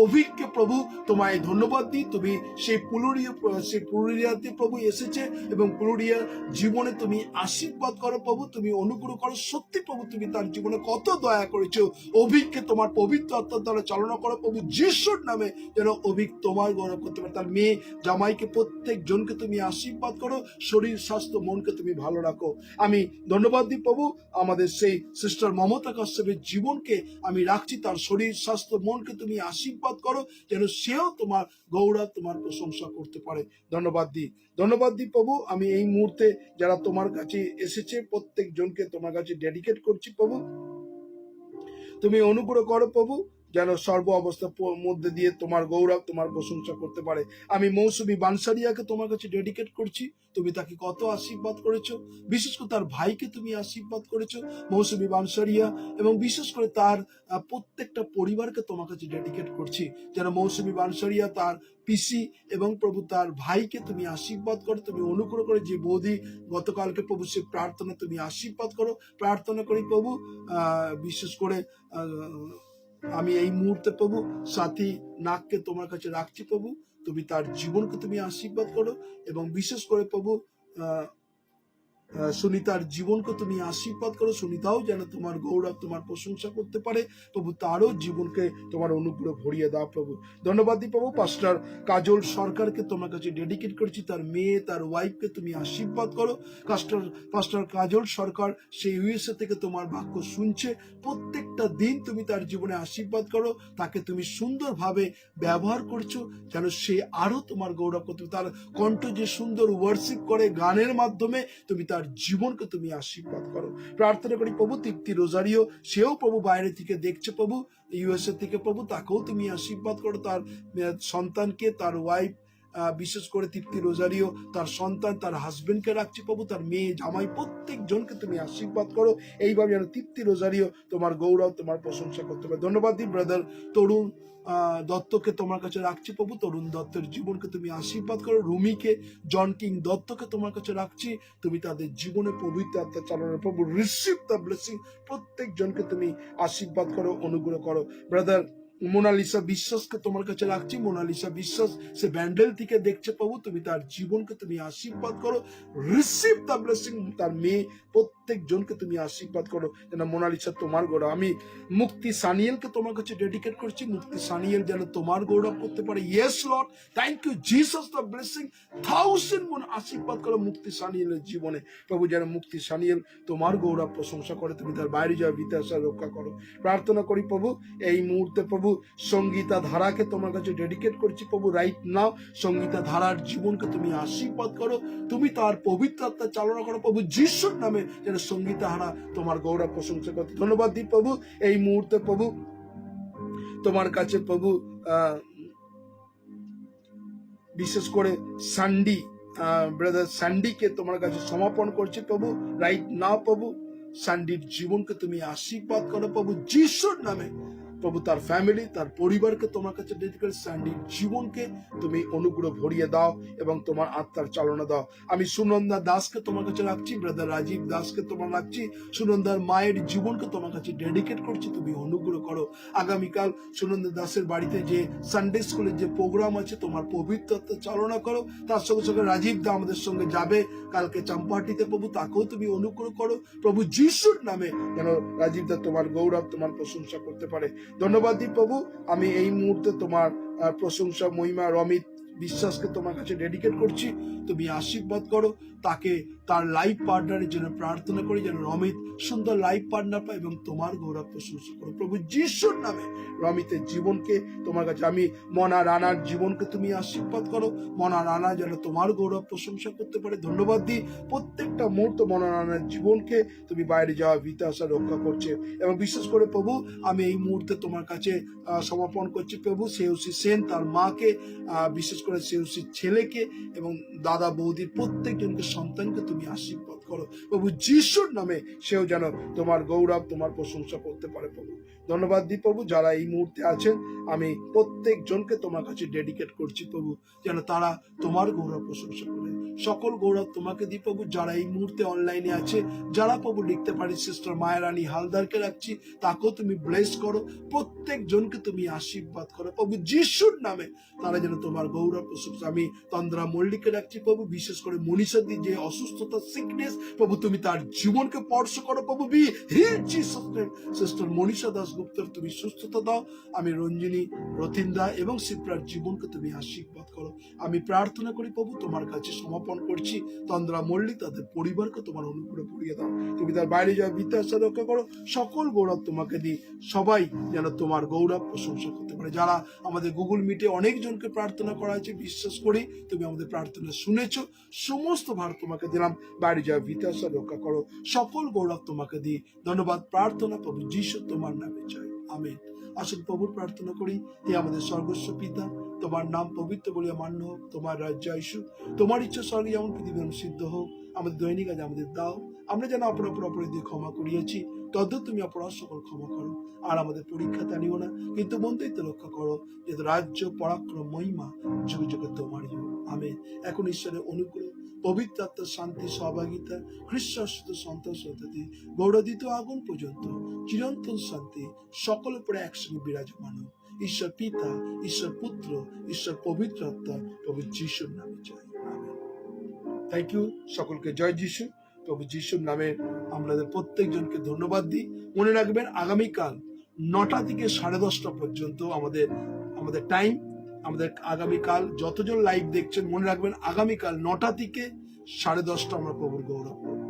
[SPEAKER 1] অভিককে প্রভু তোমায় ধন্যবাদ দিই, তুমি সেই পুরুলিয়াতে প্রভু এসেছে এবং পুরুলিয়ার জীবনে তুমি আশীর্বাদ করো প্রভু, তুমি অনুগ্রহ করো। সত্যি প্রভু তুমি তার জীবনে কত দয়া করেছো। অভিককে তোমার পবিত্র আত্মার দ্বারা চালনা করো প্রভু যিশুর নামে, যেন অভিক তোমার গৌরব করতে পারে। তার মেয়ে জামাইকে, প্রত্যেক জনকে তুমি আশীর্বাদ করো, শরীর স্বাস্থ্য মনকে তুমি ভালো রাখো। আমি ধন্যবাদ দিই প্রভু আমাদের সেই সিস্টার মমতা কাশ্যপের জীবনকে আমি রাখছি, তার শরীর স্বাস্থ্য মনকে তুমি আশীর্বাদ করো যেন সেও তোমার গৌরব, তোমার প্রশংসা করতে পারে। ধন্যবাদ দিই প্রভু। আমি এই মুহূর্তে যারা তোমার কাছে এসেছে প্রত্যেক জনকে তোমার কাছে ডেডিকেট করছি প্রভু, তুমি অনুগ্রহ করো প্রভু যেন সর্ব অবস্থার মধ্যে দিয়ে তোমার গৌরব, তোমার প্রশংসা করতে পারে। আমি মৌসুমী বানসারিয়াকে তোমার কাছে ডেডিকেট করছি, তুমি তাকে কত আশীর্বাদ করেছো, বিশেষ করে তার ভাইকে তুমি আশীর্বাদ করেছো মৌসুমী বানসারিয়া এবং বিশেষ করে তার প্রত্যেকটা পরিবারকে তোমার কাছে ডেডিকেট করছি যেন মৌসুমী বানসারিয়া, তার পিসি এবং প্রভু তার ভাইকে তুমি আশীর্বাদ করো, তুমি অনুগ্রহ করে। যে বৌদি গতকালকে প্রভু সে প্রার্থনা তুমি আশীর্বাদ করো। প্রার্থনা করি প্রভু বিশেষ করে আমি এই মুহূর্তে প্রভু সাথী নাককে তোমার কাছে রাখছি প্রভু, তুমি তার জীবনকে তুমি আশীর্বাদ করো এবং বিশেষ করে প্রভু সুনিতার জীবনকে তুমি আশীর্বাদ করো, সুনিতাও যেন তোমার গৌরব তোমার প্রশংসা করতে পারে প্রভু, তারও জীবনকে তোমার অনুগ্রহ ভরিয়ে দাও প্রভু। ধন্যবাদ দিই প্রভু, পাস্টার কাজল সরকারকে তোমার কাছে ডেডিকেট করছি, তার মেয়ে তার ওয়াইফকে তুমি আশীর্বাদ করো। পাস্টার কাজল সরকার সেই ইউএসএ থেকে তোমার বাক্য শুনছে, প্রত্যেকটা দিন তুমি তার জীবনে আশীর্বাদ করো, তাকে তুমি সুন্দরভাবে ব্যবহার করছো যেন সে আরো তোমার গৌরব করতে, তার কণ্ঠ যে সুন্দর ওয়ার্শিপ করে গানের মাধ্যমে, তুমি তার জীবনকে তুমি আশীর্বাদ করো। প্রার্থনা করি প্রভু তৃপ্তি রোজারিও, সেও প্রভু বাইরে থেকে দেখছে প্রভু, ইউএসএ থেকে প্রভু, তাকেও তুমি আশীর্বাদ করো, তার সন্তানকে, তার ওয়াইফ, বিশেষ করে তৃপ্তি রোজারিও তার সন্তান তার হাজবেন্ডকে রাখছি প্রভু, তার মেয়ে জামাই প্রত্যেক জনকে তুমি আশীর্বাদ করো, এইভাবে যেন তৃপ্তি রোজারিও তোমার গৌরব তোমার প্রশংসা করতে পারে। ধন্যবাদ দিই ব্রাদার তরুণ দত্তকে তোমার কাছে রাখছি প্রভু, তরুণ দত্তের জীবনকে তুমি আশীর্বাদ করো। রুমিকে, জন কিং দত্তকে তোমার কাছে রাখছি, তুমি তাদের জীবনে পবিত্র আত্মা চালানো প্রভু, রিসিভ দ্য ব্লেসিং, প্রত্যেক জনকে তুমি আশীর্বাদ করো, অনুগ্রহ করো। ব্রাদার মোনালিসা বিশ্বাসকে তোমার কাছে রাখছি, মোনালিসা বিশ্বাস সে ব্যান্ডেল থেকে দেখছে প্রভু, তুমি তার জীবনকে তুমি আশীর্বাদ করো, রিসিভ দ্য ব্লেসিং, তার মেয়ে প্রত্যেক জনকে তুমি আশীর্বাদ করো যেন মোনালিসা তোমার গৌরব। আমি মুক্তি সানিয়েলকে তোমার কাছে ডেডিকেট করছি, মুক্তি সানিয়েল যেন তোমার গৌরব করতে পারে। Yes lord, thank you Jesus, the blessing 1000 গুণ আশীর্বাদ করো মুক্তি সানিয়েলের জীবনে প্রভু, যেন মুক্তি সানিয়েল তোমার গৌরব প্রশংসা করে, তুমি তার বাইরে যাওয়া বিতাসা রক্ষা করো। প্রার্থনা করি প্রভু এই মুহূর্তে প্রভু সঙ্গীতা ধারাকে তোমার কাছে ডেডিকেট করছি প্রভু, রাইট নাও সঙ্গীতা ধারার জীবনকে তুমি আশীর্বাদ করো, তুমি তার পবিত্র আত্মা চালনা করো প্রভু, যিশুর নামে যেন সঙ্গীতা ধারা তোমার গৌরব প্রশংসা করতে। ধন্যবাদ দিই প্রভু এই মুহূর্তে প্রভু তোমার কাছে প্রভু, বিশেষ করে সান্ডি, ব্রাদার স্যান্ডিকে তোমার কাছে সমাপন করছি প্রভু, রাইট নাও প্রভু সান্ডির জীবনকে তুমি আশীর্বাদ করো প্রভু, যিশুর নামে প্রভু, তার ফ্যামিলি তার পরিবারকে তোমার কাছে ডেডিকেট, স্যান্ডির জীবনকে তুমি অনুগ্রহ ভরিয়ে দাও এবং তোমার আত্মার চালনা দাও। আমি সুনন্দা দাসকে তোমার কাছে রাখছি, ব্রাদার রাজীব দাসকে তোমার রাখছি, সুনন্দার মায়ের জীবনকে তোমার কাছে ডেডিকেট করছি, তুমি অনুগ্রহ করো। আগামীকাল সুনন্দা দাসের বাড়িতে যে সানডে স্কুলের যে প্রোগ্রাম আছে তোমার পবিত্র আত্মা চালনা করো, তার সঙ্গে সঙ্গে রাজীব দা আমাদের সঙ্গে যাবে কালকে চাম্পাহাটিতে প্রভু, তাকেও তুমি অনুগ্রহ করো প্রভু, যিশুর নামে যেন রাজীব দা তোমার গৌরব তোমার প্রশংসা করতে পারে। ধন্যবাদ দিই প্রভু, আমি এই মুহূর্তে তোমার প্রশংসা মহিমা রমিত বিশ্বাসকে তোমার কাছে ডেডিকেট করছি, তুমি আশীর্বাদ করো তাকে, তার লাইফ পার্টনারের জন্য প্রার্থনা করি যেন রমিত সুন্দর লাইফ পার্টনার পায় এবং তোমার গৌরব প্রশংসা করো প্রভু, যিশুর নামে রমিতের জীবনকে তোমার কাছে, আমি মনা রানার জীবনকে তুমি আশীর্বাদ করো, মনা রানা যেন তোমার গৌরব প্রশংসা করতে পারে। ধন্যবাদ দিই প্রত্যেকটা মুহূর্ত মনা রানার জীবনকে তুমি বাইরে যাওয়া ভিতে আসা রক্ষা করছে, এবং বিশেষ করে প্রভু আমি এই মুহূর্তে তোমার কাছে সমর্পণ করছি প্রভু সেউসি সেন তার মাকে, বিশেষ করে সেউসির ছেলেকে এবং দাদা বৌদির প্রত্যেকজনকে সন্তানকে তুমি আশীর্বাদ করো প্রভু, যিশুর নামে সেও যেন তোমার গৌরব তোমার প্রশংসা করতে পারে প্রভু। ধন্যবাদ দিই প্রভু যারা এই মুহূর্তে আছেন, আমি প্রত্যেক জনকে তোমার কাছে ডেডিকেট করছি প্রভু যেন তারা তোমার গৌরব প্রশংসা করে। সকল গৌরব তোমাকে দিই প্রভু, যারা এই মুহূর্তে অনলাইনে আছে, যারা প্রভু লিখতে পারি সিস্টার মায়ারানী হালদারকে রাখছি, তাকেও তুমি ব্লেস করো, প্রত্যেক জনকে তুমি আশীর্বাদ করো প্রভু, যিশুর নামে তারা যেন তোমার গৌরব প্রশংসা। আমি তন্দ্রা মল্লিককে রাখছি প্রভু, বিশেষ করে মনীষা দি যে অসুস্থতা সিকনেস প্রভু, তুমি তার জীবনকে স্পর্শ করো প্রভু, be heal Jesus name. Sister Manisha Das গুপ্তের তুমি সুস্থতা দাও, আমি রঞ্জিনী রতিন্দা এবং সিপ্রার জীবনকে তুমি আশীর্বাদ করো। আমি প্রার্থনা করি প্রভু তোমার কাছে সমাপন করছি তন্দ্রা মল্লিক তাদের পরিবারকে তোমার অনুগ্রহ করিয়ে দাও, তুমি তার বাইরে যাওয়া বিদ্যাশা রক্ষা করো, সকল গৌরব তোমাকে দিই, সবাই যেন তোমার গৌরব প্রশংসা করতে পারে। যারা আমাদের গুগল মিটে অনেকজনকে প্রার্থনা করা হয়েছে, বিশ্বাস করি তুমি আমাদের প্রার্থনা শুনেছো, সমস্ত ভার তোমাকে দিলাম, বাইরে যাওয়া বিদ্যাশা রক্ষা করো, সকল গৌরব তোমাকে দিই। ধন্যবাদ প্রার্থনা প্রভু যিশু তোমার নামে চাই, আমেন। আসুন প্রভুর প্রার্থনা করি। হে আমাদের সর্বস্ব পিতা, তোমার নাম পবিত্র বলিয়া মান্য হোক, তোমার রাজ্য আইসুক, তোমার ইচ্ছা স্বর্গে যেমন পৃথিবীর সিদ্ধ হোক, আমাদের দৈনিক আজ আমাদের দাও, আমরা যেন অপরাধ অপরাধী ক্ষমা করিয়েছি তদ্দূর তুমি অপরাধ সকল ক্ষমা করো, আর আমাদের পরীক্ষাতে আনিও না, কিন্তু বন্ধুত্ব রক্ষা করো, যেহেতু রাজ্য পরাক্রম মহিমা যুগে যুগে তোমারই হোক, আমেন। এখন ঈশ্বরের অনুগ্রহ, পবিত্র আত্মার শান্তি সহভাগিতা, খ্রিস্ট সন্তোষ হতে গৌরদিত আগুন পর্যন্ত চিরন্তন শান্তি সকলের পরে একসঙ্গে বিরাজমান হোক। ঈশ্বর পিতা, ঈশ্বর পুত্র, ঈশ্বর পবিত্র আত্মা প্রভু যিশুর নামে চাই, আমেন। থ্যাংক ইউ, সকলকে জয় যিশু। প্রভু যিশুর নামে আমাদের প্রত্যেকজনকে ধন্যবাদ দিই। মনে রাখবেন আগামীকাল 9টা থেকে 10:30 পর্যন্ত আমাদের টাইম। আমাদের আগামীকাল যতজন লাইভ দেখছেন মনে রাখবেন আগামীকাল 9টা থেকে 10:30 আমরা প্রভুর গৌরব করব।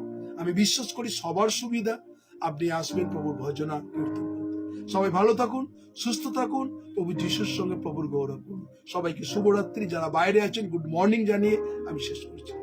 [SPEAKER 1] আমি বিশ্বাস করি সবার সুবিধা আপনি আসবেন প্রভুর ভজনা কীর্তন করতে। সবাই ভালো থাকুন, সুস্থ থাকুন, প্রভু যিশুর সঙ্গে প্রভুর গৌরব করুন। সবাইকে শুভরাত্রি। যারা বাইরে আছেন গুড মর্নিং জানিয়ে আমি শেষ করছি।